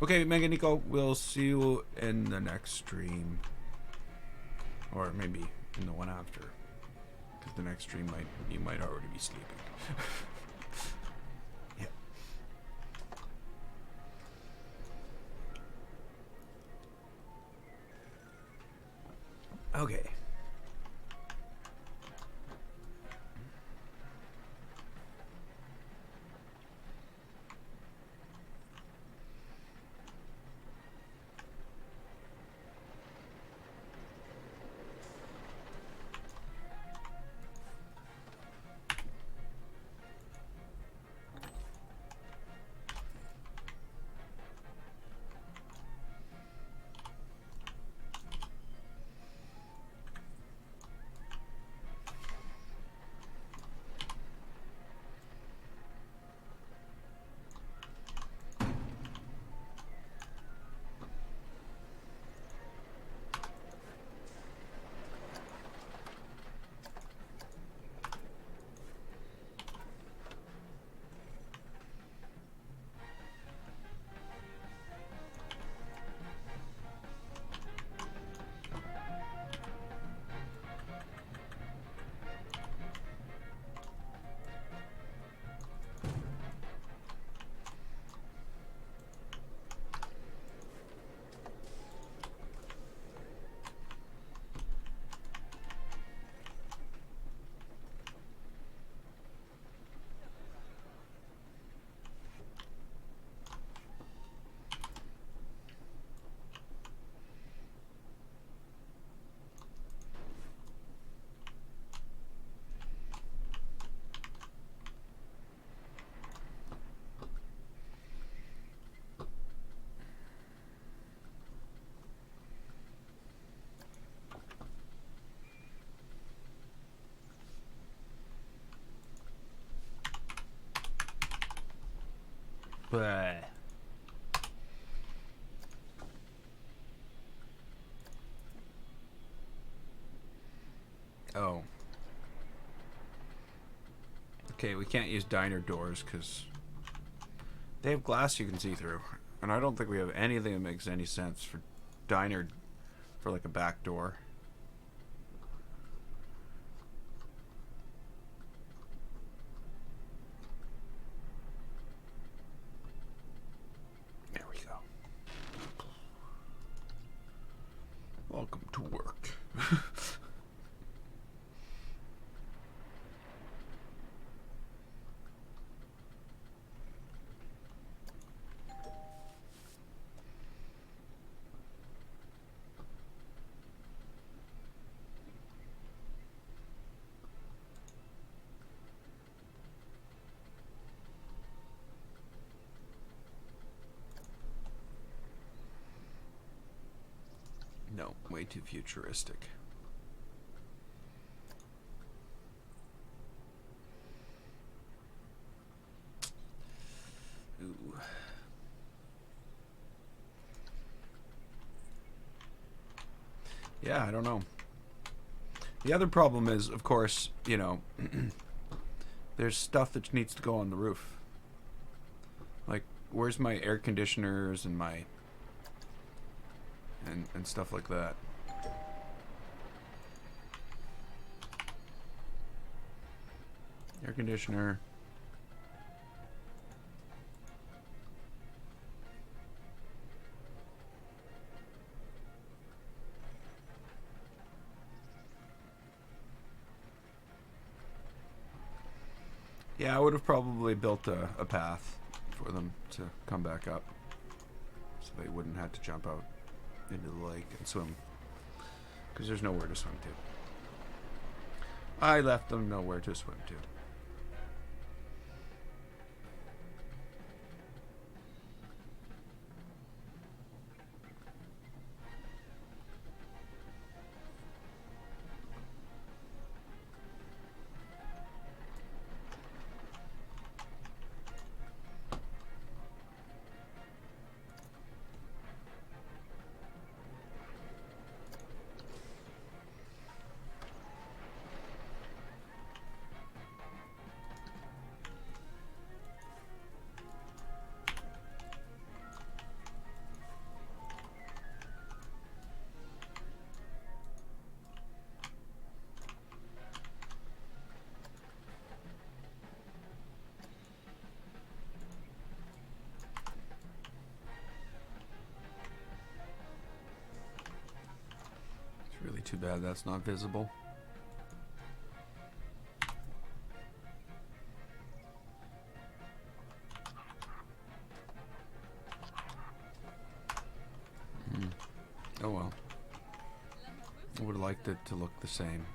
Okay, Mega Nico, we'll see you in the next stream. Or maybe in the one after. Because the next stream you might already be sleeping. Yeah. Okay. Bleh. Oh. Okay, we can't use diner doors because they have glass you can see through. And I don't think we have anything that makes any sense for diner for like a back door. There we go. Welcome to work. Way too futuristic. Ooh. Yeah, I don't know. The other problem is, of course, you know, there's stuff that needs to go on the roof. Like, where's my air conditioners and my and stuff like that. Air conditioner. Yeah, I would have probably built a path for them to come back up, so they wouldn't have to jump out into the lake and swim, because there's nowhere to swim to. I left them nowhere to swim to. Really too bad that's not visible. Oh well. I would have liked it to look the same.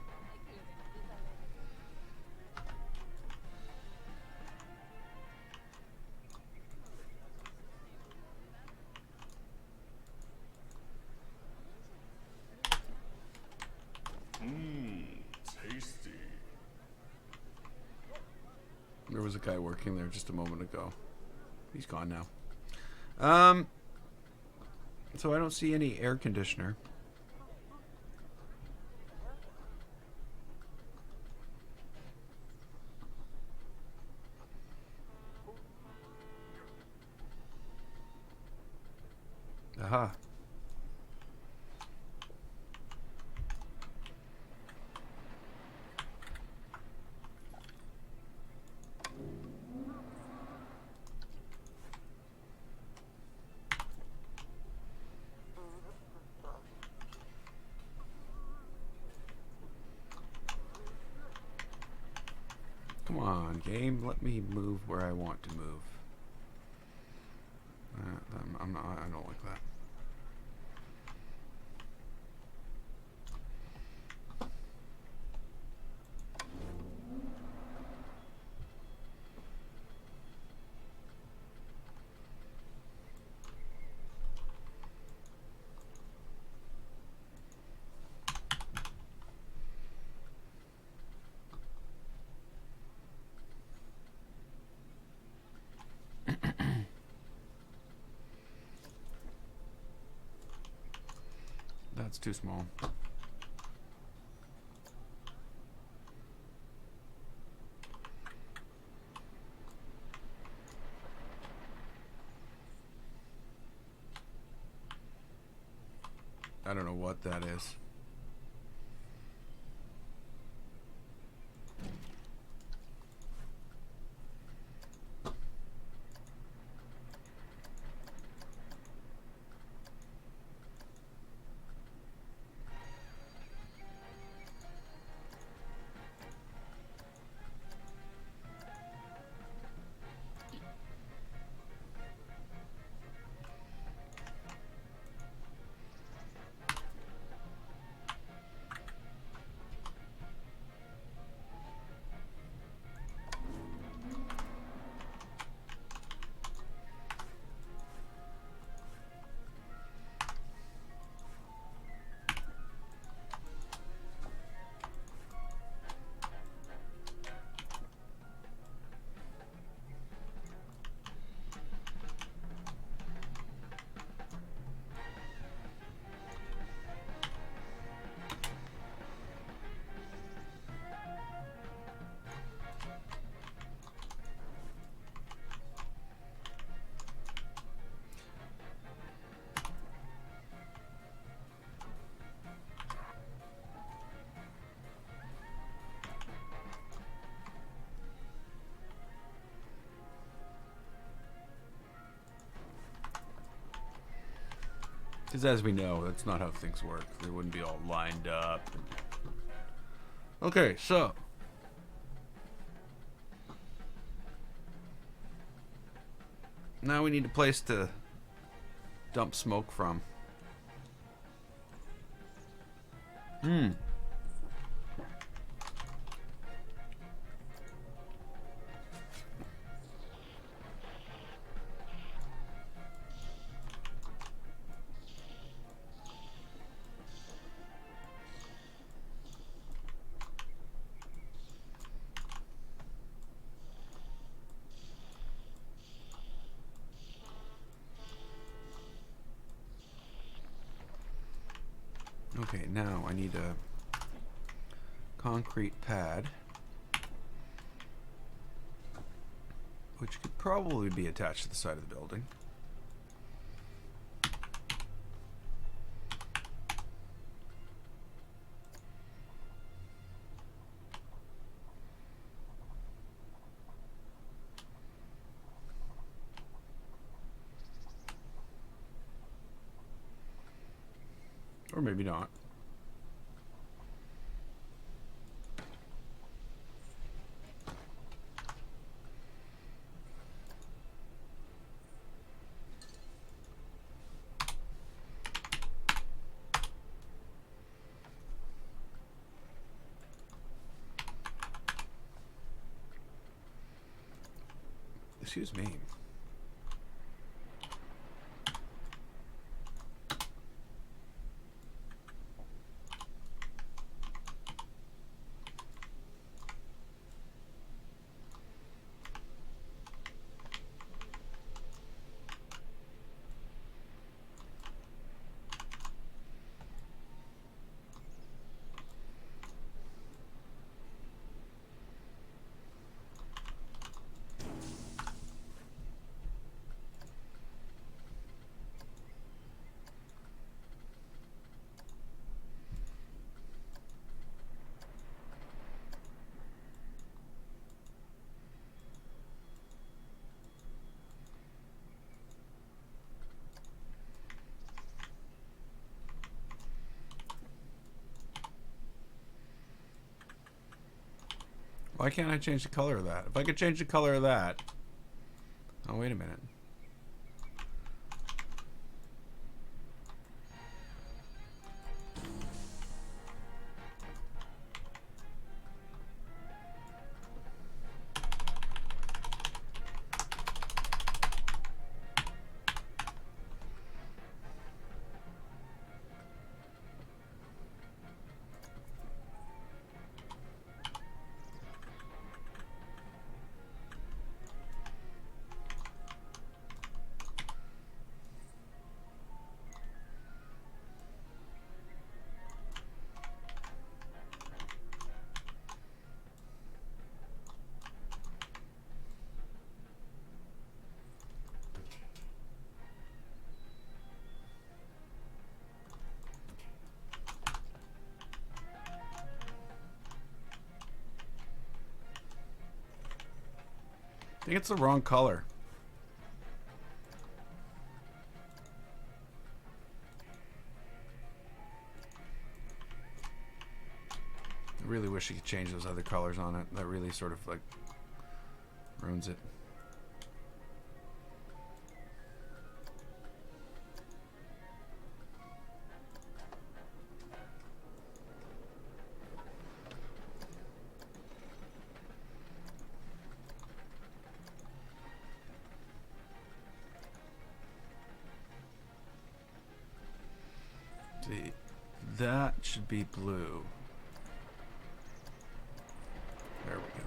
Tasty. There was a guy working there just a moment ago. He's gone now. So I don't see any air conditioner. Aha. Come on, game. Let me move where I want to move. I'm not. I don't like that. That's too small. I don't know what that is. Because as we know, that's not how things work. They wouldn't be all lined up. Okay, so. Now we need a place to dump smoke from. Okay, now I need a concrete pad, which could probably be attached to the side of the building. Or maybe not. Excuse me. Why can't I change the color of that? If I could change the color of that... Oh, wait a minute. I think it's the wrong color. I really wish you could change those other colors on it. That really sort of like ruins it. See, that should be blue. There we go.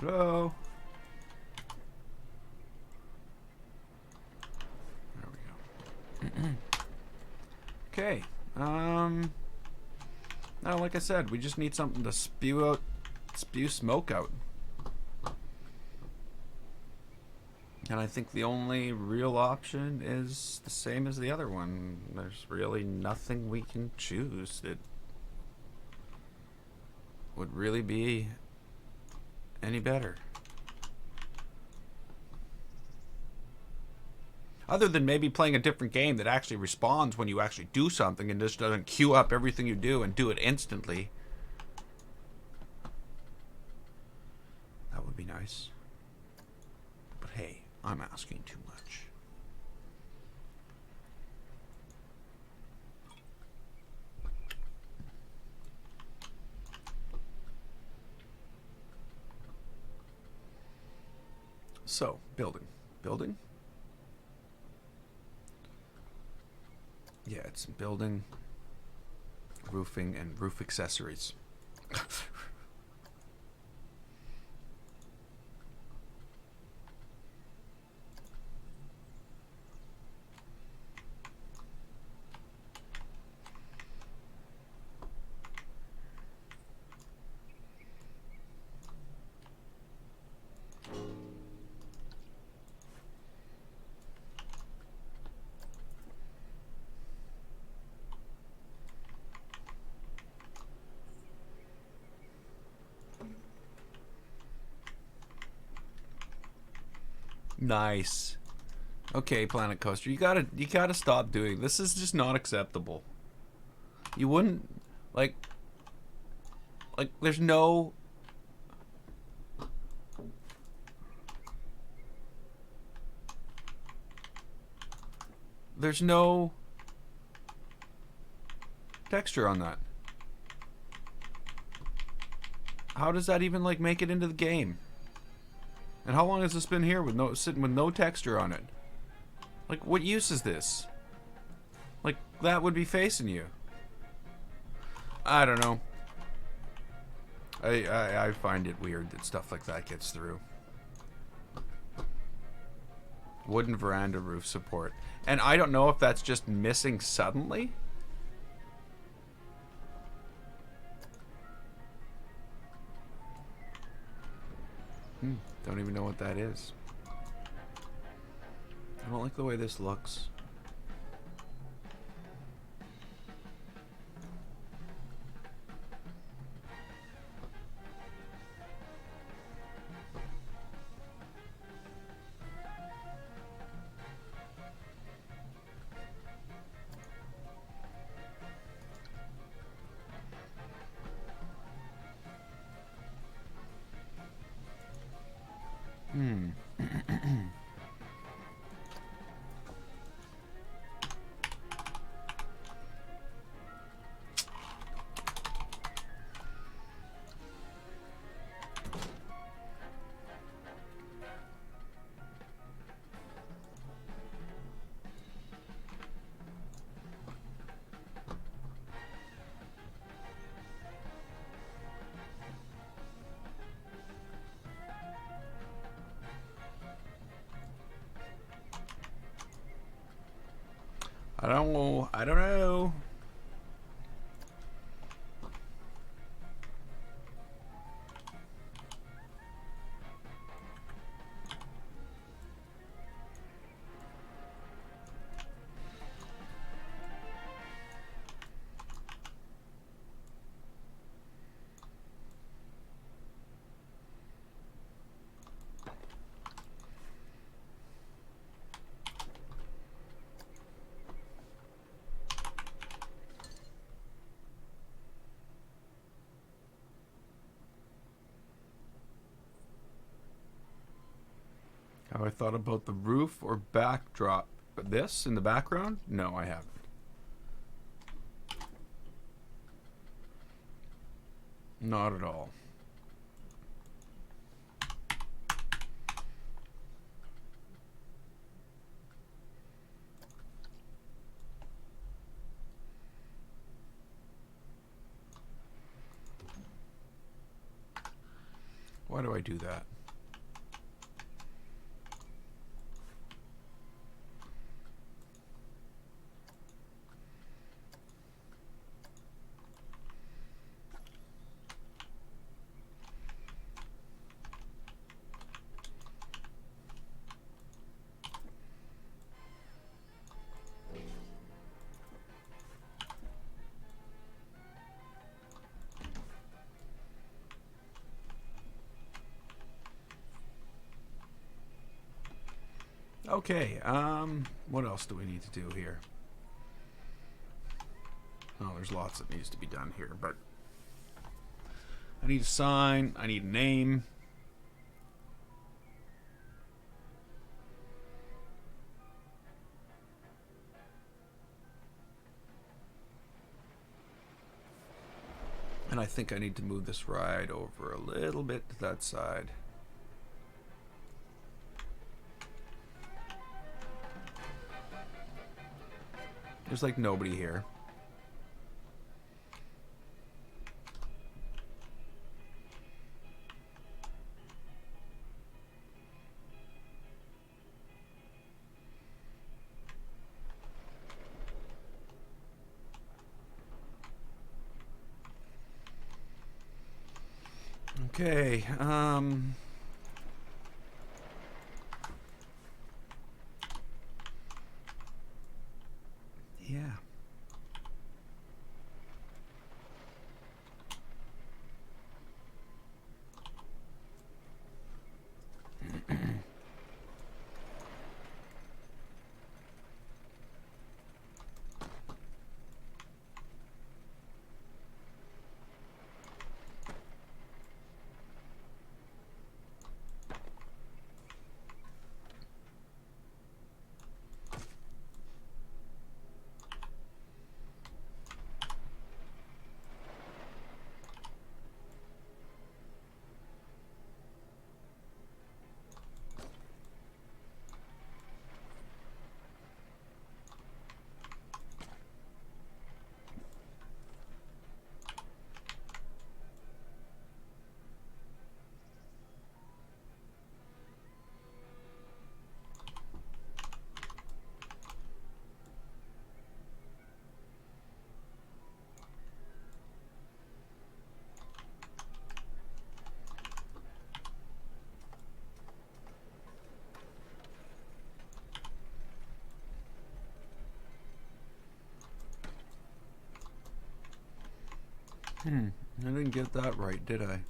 Hello? There we go. Okay. Now, like I said, we just need something to spew smoke out. And I think the only real option is the same as the other one. There's really nothing we can choose that would really be any better. Other than maybe playing a different game that actually responds when you actually do something and just doesn't queue up everything you do and do it instantly. That would be nice. But hey, I'm asking too much. So, building. Building? Yeah, it's building, roofing, and roof accessories. Nice. Okay, Planet Coaster, you gotta stop doing this. Is just not acceptable. You wouldn't like there's no texture on that. How does that even like make it into the game? And how long has this been here with sitting with no texture on it? Like, what use is this? Like, that would be facing you. I don't know. I find it weird that stuff like that gets through. Wooden veranda roof support. And I don't know if that's just missing suddenly. Don't even know what that is. I don't like the way this looks. I don't know. I don't know. Have I thought about the roof or backdrop? This in the background? No, I haven't. Not at all. Why do I do that? Okay, what else do we need to do here? Oh, there's lots that needs to be done here, but I need a sign, I need a name. And I think I need to move this ride over a little bit to that side. There's like nobody here. Okay, yeah. I didn't get that right, did I?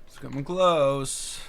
It's coming close.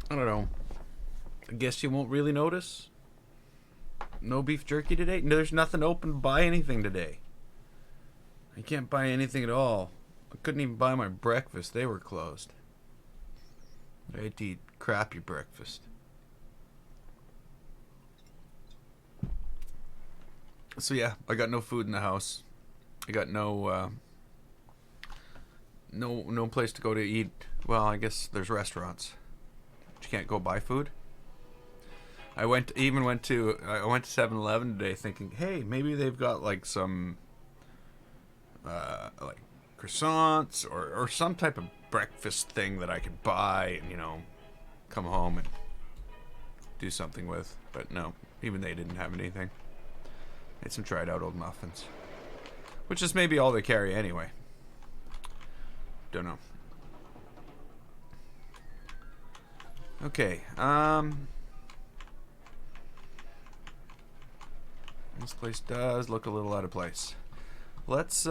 I don't know. I guess you won't really notice. No beef jerky today? No, there's nothing open to buy anything today. I can't buy anything at all. I couldn't even buy my breakfast. They were closed. I had to eat crappy breakfast. So yeah, I got no food in the house. I got no place to go to eat. Well, I guess there's restaurants. But you can't go buy food. I went to 7-Eleven today thinking, hey, maybe they've got like some like croissants or some type of breakfast thing that I could buy and, you know, come home and do something with. But no, even they didn't have anything. Made some tried out old muffins, which is maybe all they carry anyway. Don't know. Okay, this place does look a little out of place. Let's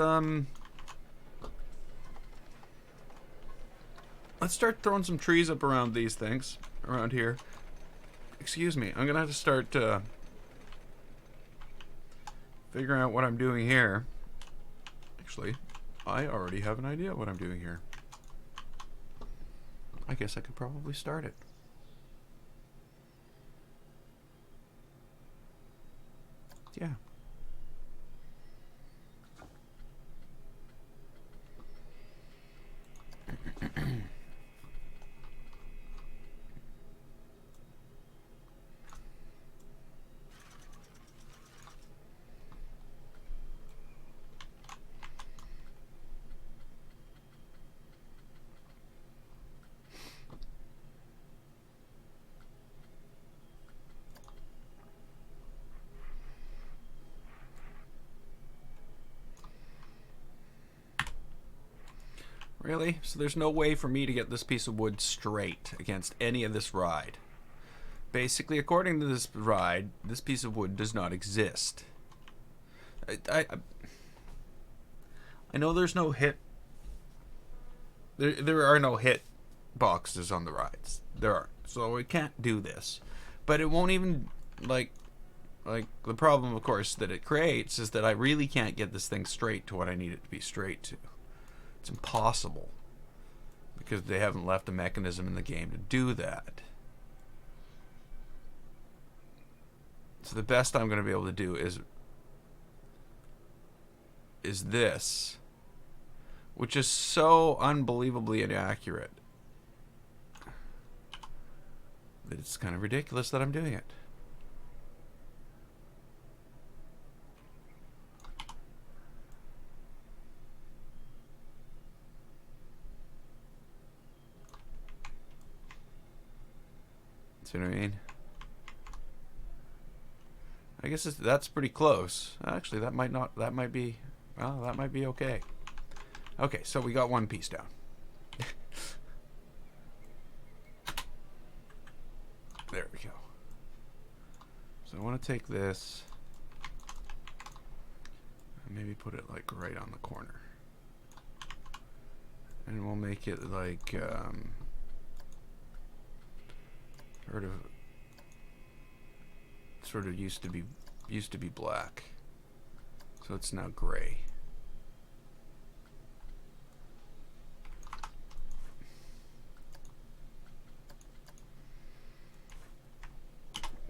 start throwing some trees up around these things, around here. Excuse me, I'm gonna have to start figuring out what I'm doing here. Actually, I already have an idea what I'm doing here. I guess I could probably start it. Yeah. Really? So there's no way for me to get this piece of wood straight against any of this ride. Basically, according to this ride, this piece of wood does not exist. I know there's no hit. There are no hit boxes on the rides. There aren't. So we can't do this. But it won't even, like the problem, of course, that it creates is that I really can't get this thing straight to what I need it to be straight to. It's impossible because they haven't left a mechanism in the game to do that. So the best I'm going to be able to do is this, which is so unbelievably inaccurate that it's kind of ridiculous that I'm doing it. See what I mean? I guess that's pretty close. Actually, that might be okay. Okay, so we got one piece down. There we go. So I want to take this and maybe put it like right on the corner. And we'll make it like sort of used to be black, so it's now gray.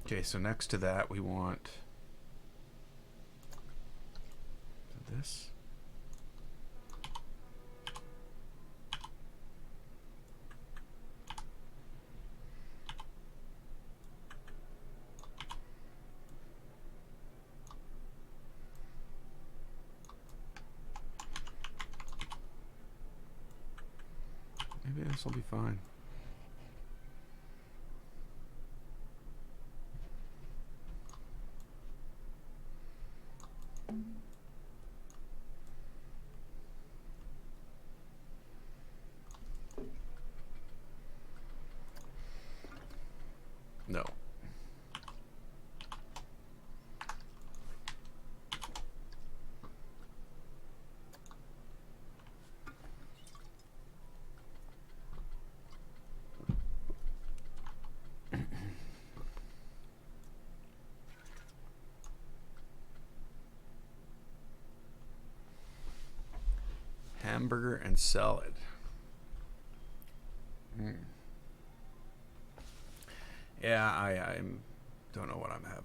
Okay, so next to that we want this. Maybe this will be fine. No. hamburger and salad. Yeah, I don't know what I'm having.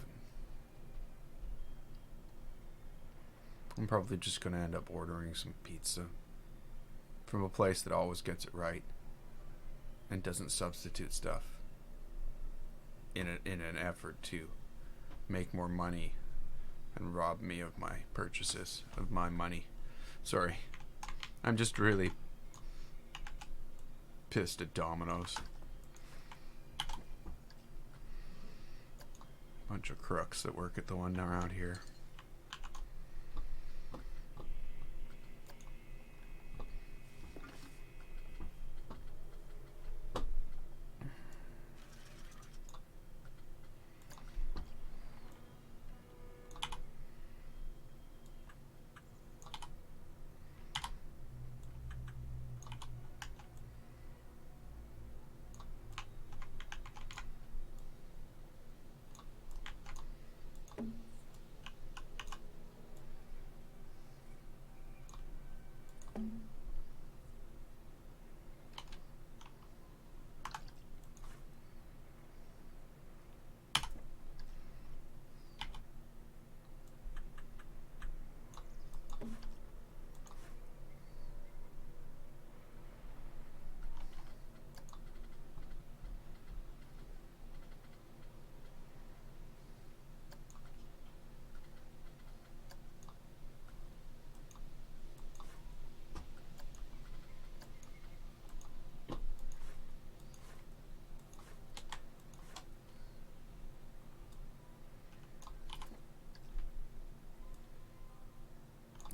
I'm probably just going to end up ordering some pizza from a place that always gets it right and doesn't substitute stuff in an effort to make more money and rob me of my purchases, of my money. Sorry. I'm just really pissed at Domino's. Bunch of crooks that work at the one around here.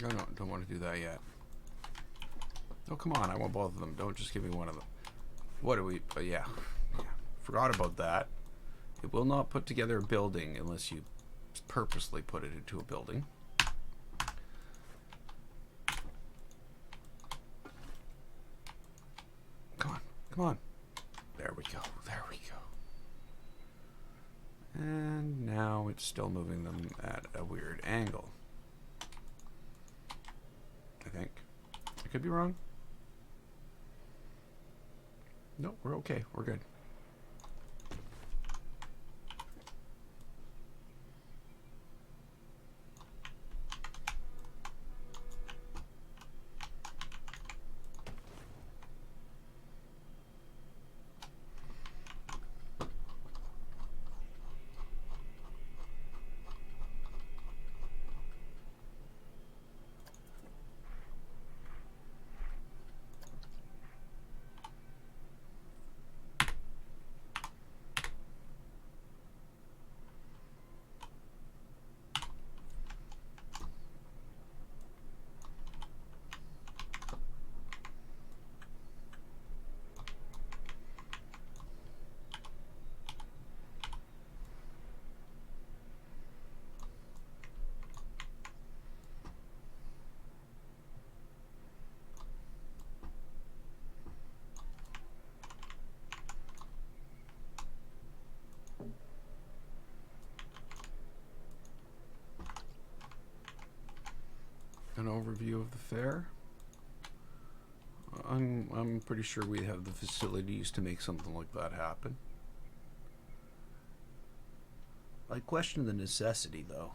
No, don't want to do that yet. Oh, come on, I want both of them. Don't just give me one of them. What do we... yeah. Forgot about that. It will not put together a building unless you purposely put it into a building. Come on. There we go. And now it's still moving them at a weird angle. I think. I could be wrong. No, we're okay. We're good. An overview of the fair. I'm pretty sure we have the facilities to make something like that happen. I question the necessity, though.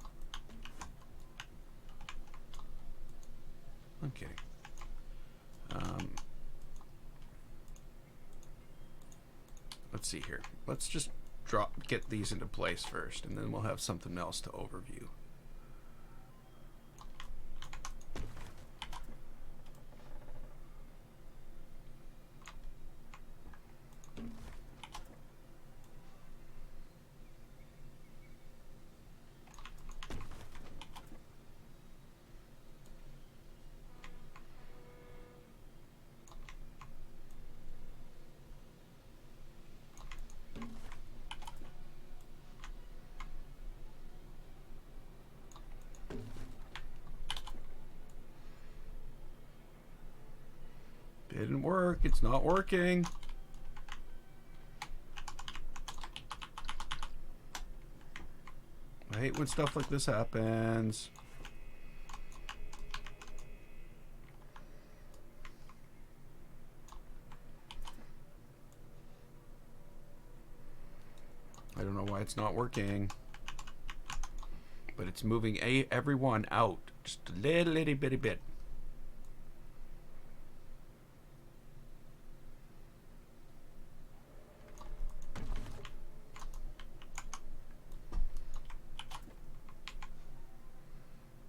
I'm kidding. Let's see here. Let's just get these into place first, and then we'll have something else to overview. Didn't work. It's not working. I hate when stuff like this happens. I don't know why it's not working. But it's moving everyone out. Just a little bitty bit.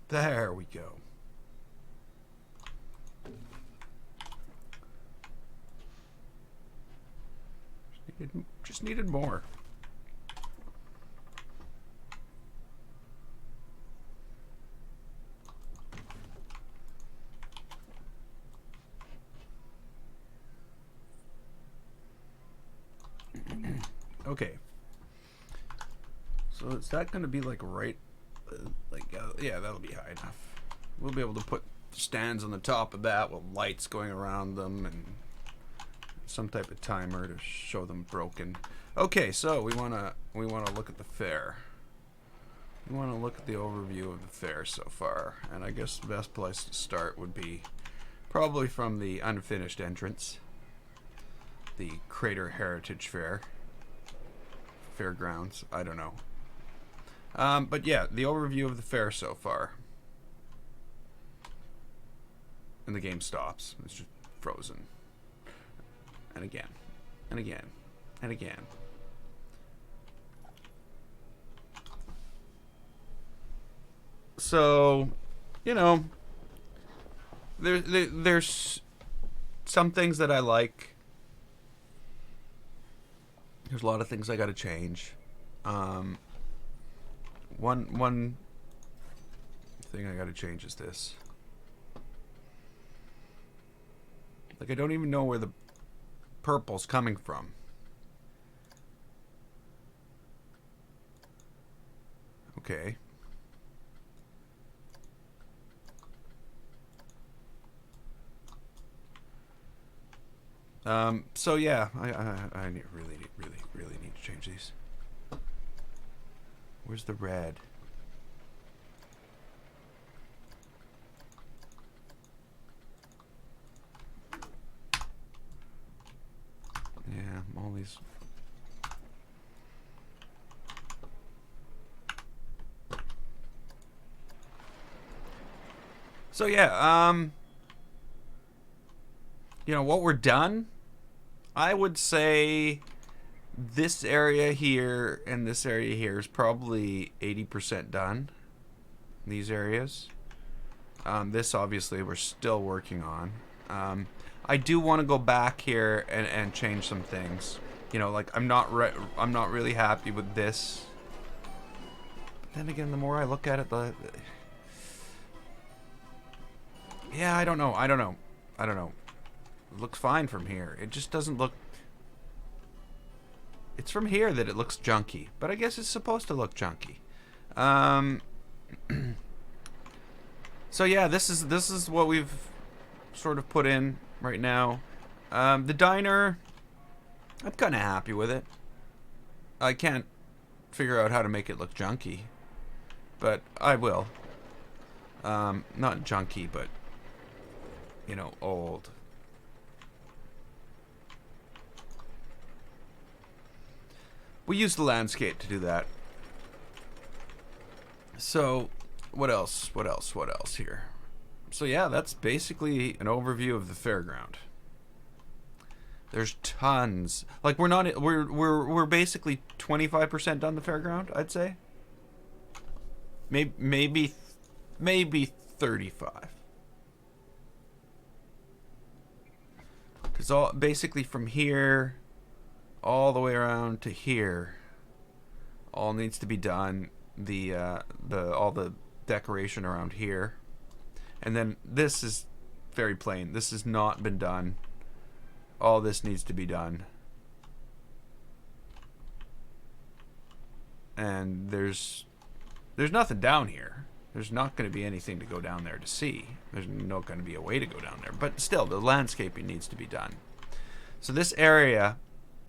There we go. Just needed more. Okay. So is that going to be like right, yeah, that'll be high enough. We'll be able to put stands on the top of that with lights going around them and some type of timer to show them broken. Okay, so we wanna look at the fair. We want to look at the overview of the fair so far, and I guess the best place to start would be probably from the unfinished entrance, the Crater Heritage Fair. Fairgrounds, I don't know. But yeah, the overview of the fair so far. And the game stops. It's just frozen. And again. And again. And again. So, you know, there's some things that I like. There's a lot of things I gotta change. One thing I gotta change is this. Like, I don't even know where the purple's coming from. Okay. So yeah, I really need to change these. Where's the red? Yeah, all these. So yeah, you know what, we're done. I would say this area here and this area here is probably 80% done. These areas. This obviously we're still working on. I do want to go back here and change some things. You know, like I'm not really happy with this. But then again, the more I look at it, yeah, I don't know. It looks fine from here. It just doesn't look. It's from here that it looks junky, but I guess it's supposed to look junky. So yeah, this is what we've sort of put in right now. The diner, I'm kind of happy with it. I can't figure out how to make it look junky, but I will. Not junky, but you know, old. We use the landscape to do that. So, what else here? So yeah, that's basically an overview of the fairground. There's tons. Like we're basically 25% done the fairground, I'd say. Maybe 35. Cuz all basically from here all the way around to here all needs to be done. All the decoration around here. And then this is very plain. This has not been done. All this needs to be done. And there's nothing down here. There's not going to be anything to go down there to see. There's not going to be a way to go down there. But still, the landscaping needs to be done. So this area,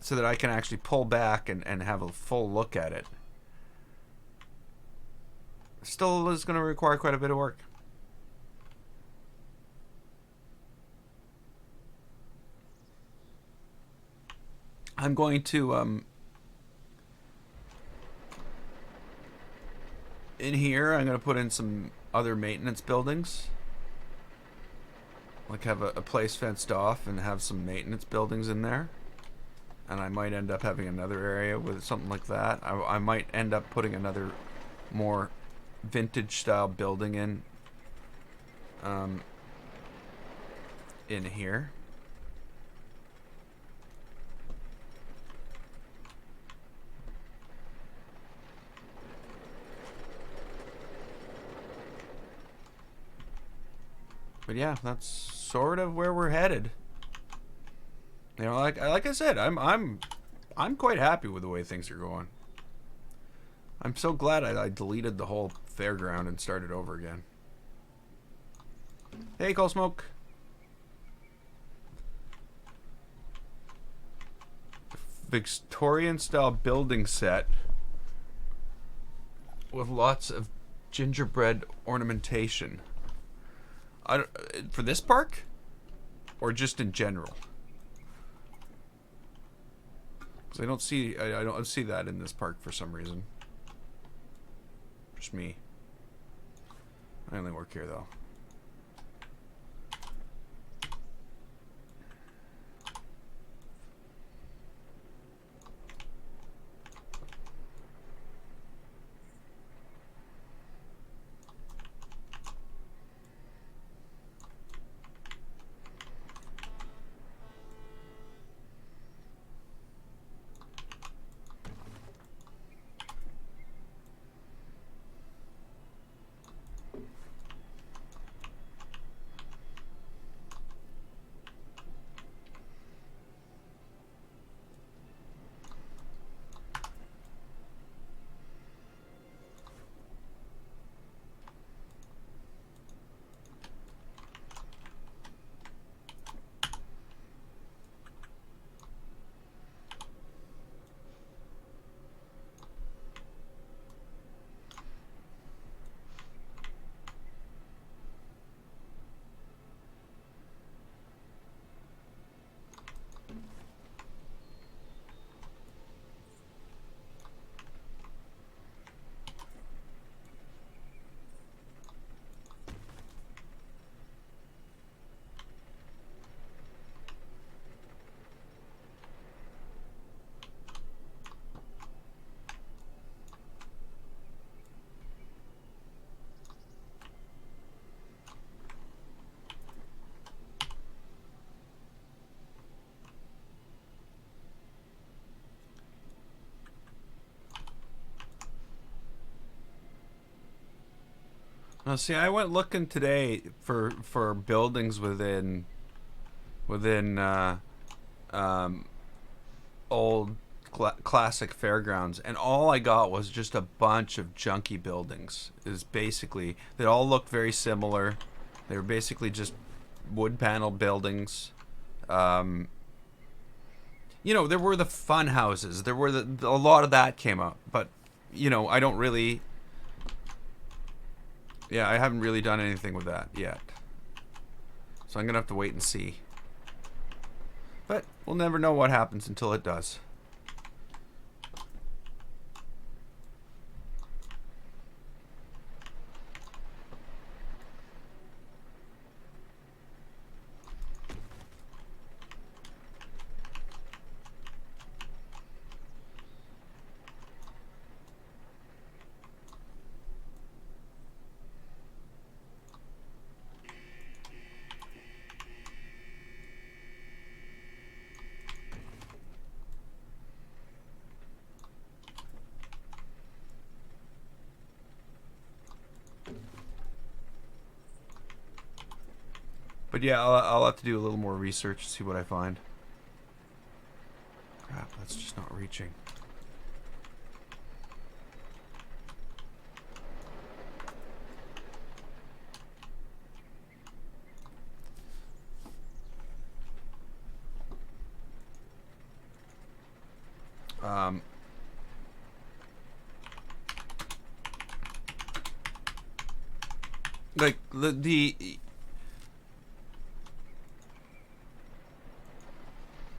so that I can actually pull back and have a full look at it, still is going to require quite a bit of work. I'm going to in here, I'm gonna put in some other maintenance buildings. Like have a place fenced off and have some maintenance buildings in there. And I might end up having another area with something like that. I might end up putting another more vintage style building in here. But yeah, that's sort of where we're headed. You know, like I said, I'm quite happy with the way things are going. I'm so glad I deleted the whole fairground and started over again. Hey, Coal Smoke. Victorian style building set with lots of gingerbread ornamentation. For this park? Or just in general? Because I don't see that in this park for some reason. Just me. I only work here though. Now, see, I went looking today for buildings within old classic fairgrounds, and all I got was just a bunch of junky buildings. Is basically they all looked very similar. They were basically just wood panel buildings. You know, there were the fun houses. There were a lot of that came up, but you know, I don't really. Yeah, I haven't really done anything with that yet. So I'm going to have to wait and see. But we'll never know what happens until it does. But yeah, I'll have to do a little more research to see what I find. Crap, that's just not reaching. Like the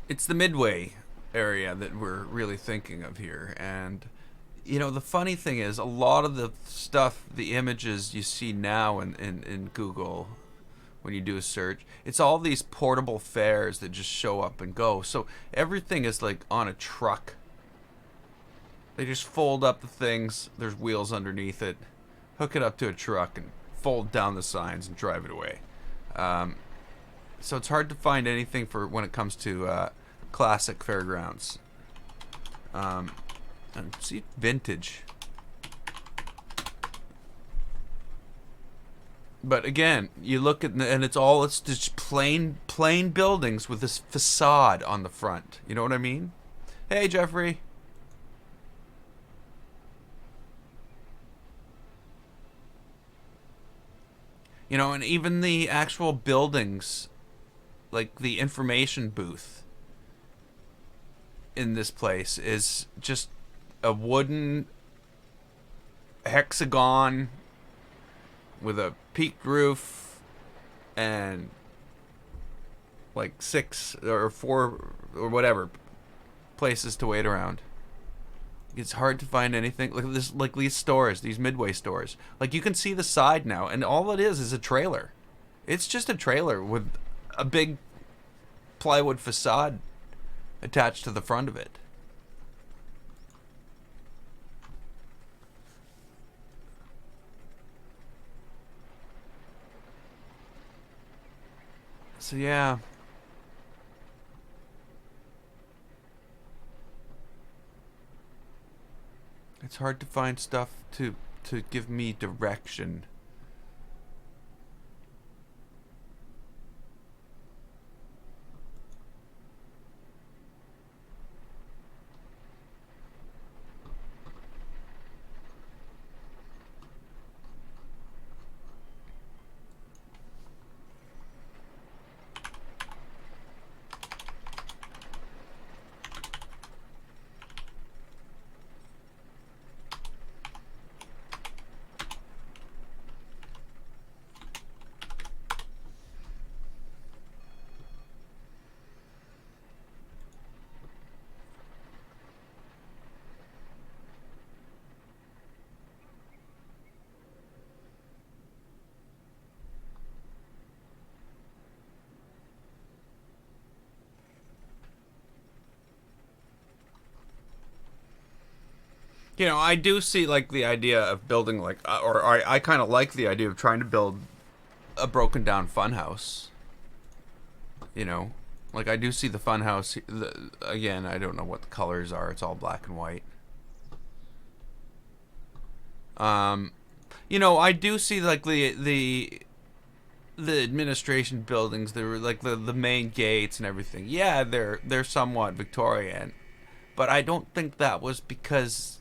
it's the Midway area that we're really thinking of here, and the funny thing is, a lot of the stuff, the images you see now in Google, when you do a search, it's all these portable fairs that just show up and go. So everything is like on a truck. They just fold up the things, there's wheels underneath it, hook it up to a truck, and fold down the signs and drive it away. So it's hard to find anything for when it comes to classic fairgrounds. And see, vintage. But again, you look at and it's just plain buildings with this facade on the front. You know what I mean? Hey, Jeffrey. And even the actual buildings, like the information booth in this place, is just a wooden hexagon with a peaked roof and like 6 or 4 or whatever places to wait around. It's hard to find anything like this, like these stores, these Midway stores. Like, you can see the side now, and all it is a trailer. It's just a trailer with a big plywood facade attached to the front of it. So yeah. It's hard to find stuff to give me direction. I do see like the idea of building like, or I kind of like the idea of trying to build a broken down funhouse. Like, I do see the funhouse. Again, I don't know what the colors are. It's all black and white. I do see like the administration buildings. They were like the main gates and everything. Yeah, they're somewhat Victorian, but I don't think that was because.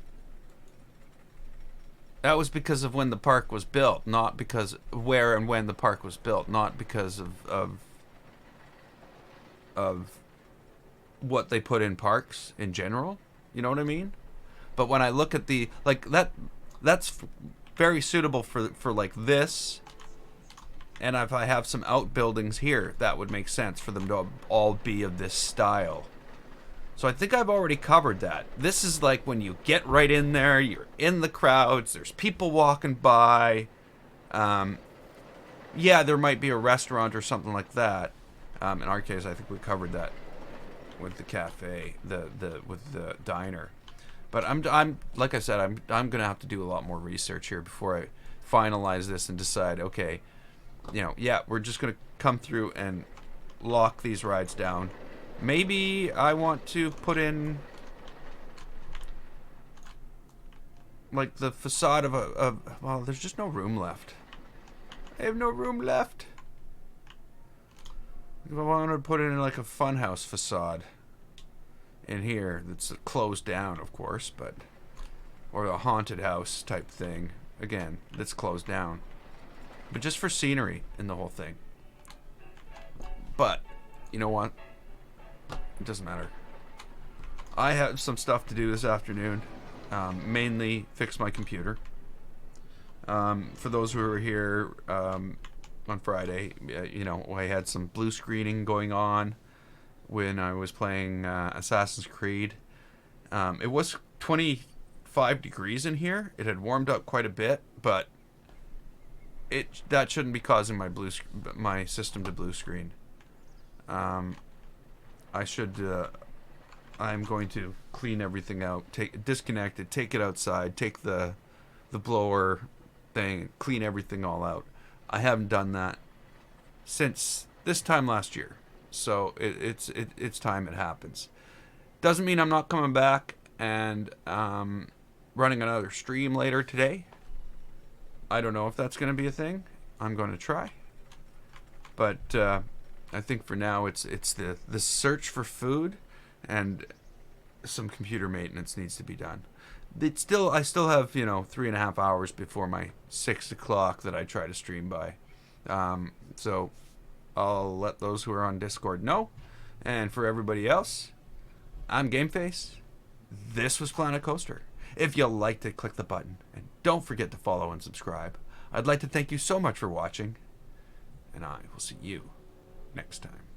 That was because of when the park was built, not because where and when the park was built, not because of what they put in parks in general. You know what I mean? But when I look at the like that's very suitable for like this. And if I have some outbuildings here, that would make sense for them to all be of this style. So I think I've already covered that. This is like when you get right in there, you're in the crowds, there's people walking by. Yeah, there might be a restaurant or something like that. In our case, I think we covered that with the cafe, with the diner. But I'm like I said, I'm gonna have to do a lot more research here before I finalize this and decide. Okay, yeah, we're just gonna come through and lock these rides down. Maybe I want to put in like the facade of well, there's just no room left. I have no room left. I want to put in like a funhouse facade in here that's closed down, of course, but or a haunted house type thing. Again, that's closed down, but just for scenery in the whole thing. But you know what? It doesn't matter. I have some stuff to do this afternoon. Mainly fix my computer. For those who were here on Friday, I had some blue screening going on when I was playing Assassin's Creed. It was 20 5 degrees in here. It had warmed up quite a bit, but that shouldn't be causing my system to blue screen. I'm going to clean everything out, disconnect it, take it outside, take the blower thing, clean everything all out. I haven't done that since this time last year, so it's time it happens. Doesn't mean I'm not coming back and running another stream later today. I don't know if that's going to be a thing. I'm going to try, but I think for now it's the search for food, and some computer maintenance needs to be done. I still have 3.5 hours before my 6 o'clock that I try to stream by. So I'll let those who are on Discord know, and for everybody else, I'm GameFace. This was Planet Coaster. If you liked it, click the button, and don't forget to follow and subscribe. I'd like to thank you so much for watching, and I will see you next time.